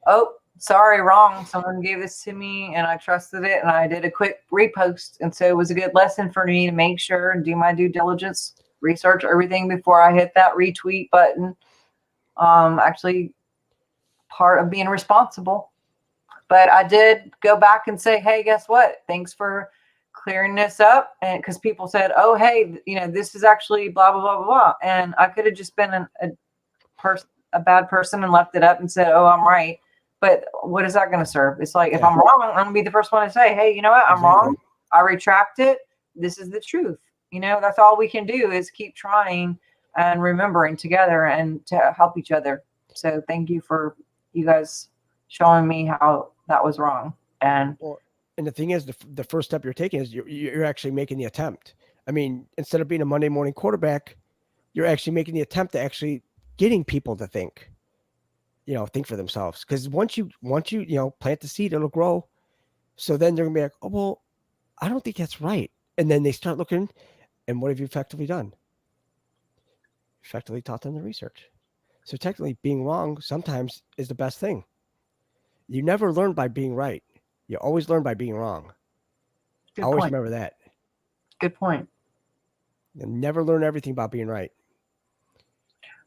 S1: oh, sorry, wrong. Someone gave this to me and I trusted it, and I did a quick repost. And so it was a good lesson for me to make sure and do my due diligence, research everything before I hit that retweet button. Actually part of being responsible. But I did go back and say, hey, guess what? Thanks for clearing this up. And because people said, oh, hey, this is actually blah, blah, blah, blah, blah. And I could have just been a bad person and left it up and said, oh, I'm right. But what is that going to serve? It's like, if
S2: Yeah.
S1: I'm wrong, I'm going to be the first one to say, hey, you know what? I'm
S2: Exactly.
S1: wrong. I retract it. This is the truth. You know, that's all we can do is keep trying and remembering together and to help each other. So thank you for you guys showing me how that was wrong. And
S2: Well, and the thing is, the first step you're taking is you're actually making the attempt. I mean, instead of being a Monday morning quarterback, you're actually making the attempt to actually getting people to think, think for themselves. Because once you plant the seed, it'll grow. So then they're gonna be like, oh well, I don't think that's right. And then they start looking, and what have you effectively done? Effectively taught them the research. So technically, being wrong sometimes is the best thing. You never learn by being right. You always learn by being wrong.
S1: good
S2: Always
S1: point.
S2: remember that.
S1: Good point.
S2: You never learn everything about being right.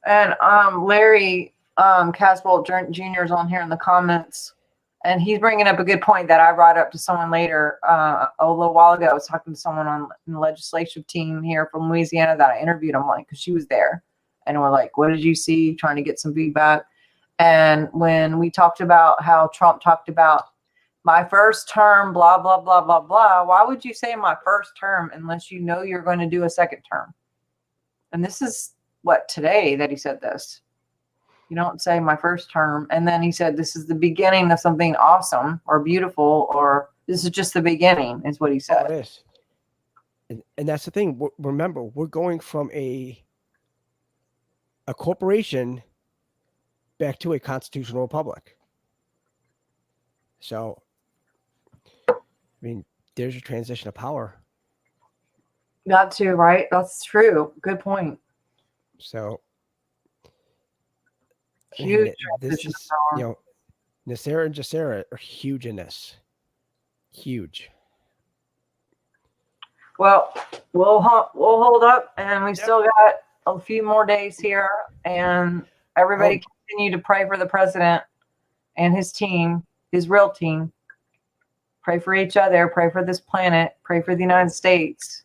S1: And Larry Casbolt Jr. is on here in the comments, and he's bringing up a good point that I brought up to someone later a little while ago. I was talking to someone on the legislative team here from Louisiana that I interviewed. I'm like, because she was there, and we're like, what did you see? Trying to get some feedback. And when we talked about how Trump talked about my first term, blah, blah, blah, blah, blah, why would you say my first term unless you know you're going to do a second term? And this is today that he said this. You don't say my first term. And then he said, this is the beginning of something awesome or beautiful, or this is just the beginning, is what he said.
S2: Oh, it is. And that's the thing. Remember, we're going from a corporation back to a constitutional republic. So, I mean, there's your transition of power.
S1: Got to, right? That's true. Good point.
S2: So,
S1: Huge
S2: this
S1: transition
S2: is,
S1: of power.
S2: Nasera and Jacera are huge in this. Huge.
S1: Well, we'll hold up, and we still got a few more days here, and everybody continue to pray for the president and his team, his real team. Pray for each other, pray for this planet, pray for the United States.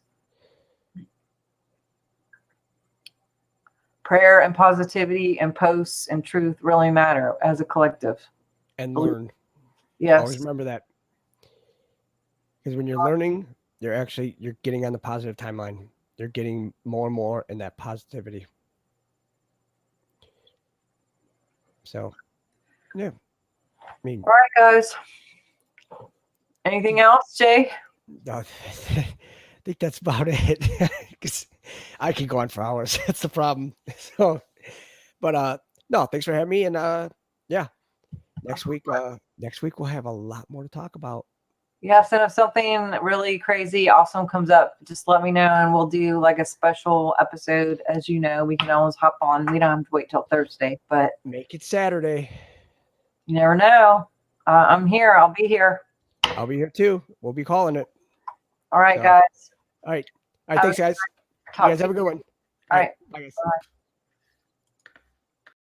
S1: Prayer and positivity and posts and truth really matter as a collective.
S2: And learn.
S1: Yes.
S2: Always remember that. Because when you're learning, you're getting on the positive timeline. You're getting more and more in that positivity. So, yeah. I mean,
S1: all right, guys. Anything else, Jay?
S2: No, I think that's about it. Because I could go on for hours. That's the problem. So, but no, thanks for having me. And yeah, next week we'll have a lot more to talk about.
S1: Yes, and if something really crazy, awesome comes up, just let me know, and we'll do like a special episode. As you know, we can always hop on. We don't have to wait till Thursday, but
S2: make it Saturday.
S1: You never know. I'm here. I'll be here.
S2: I'll be here too. We'll be calling it.
S1: All right, guys.
S2: All right. Thanks, guys. You guys have a good one.
S1: All right.
S2: Bye, guys.
S1: Bye.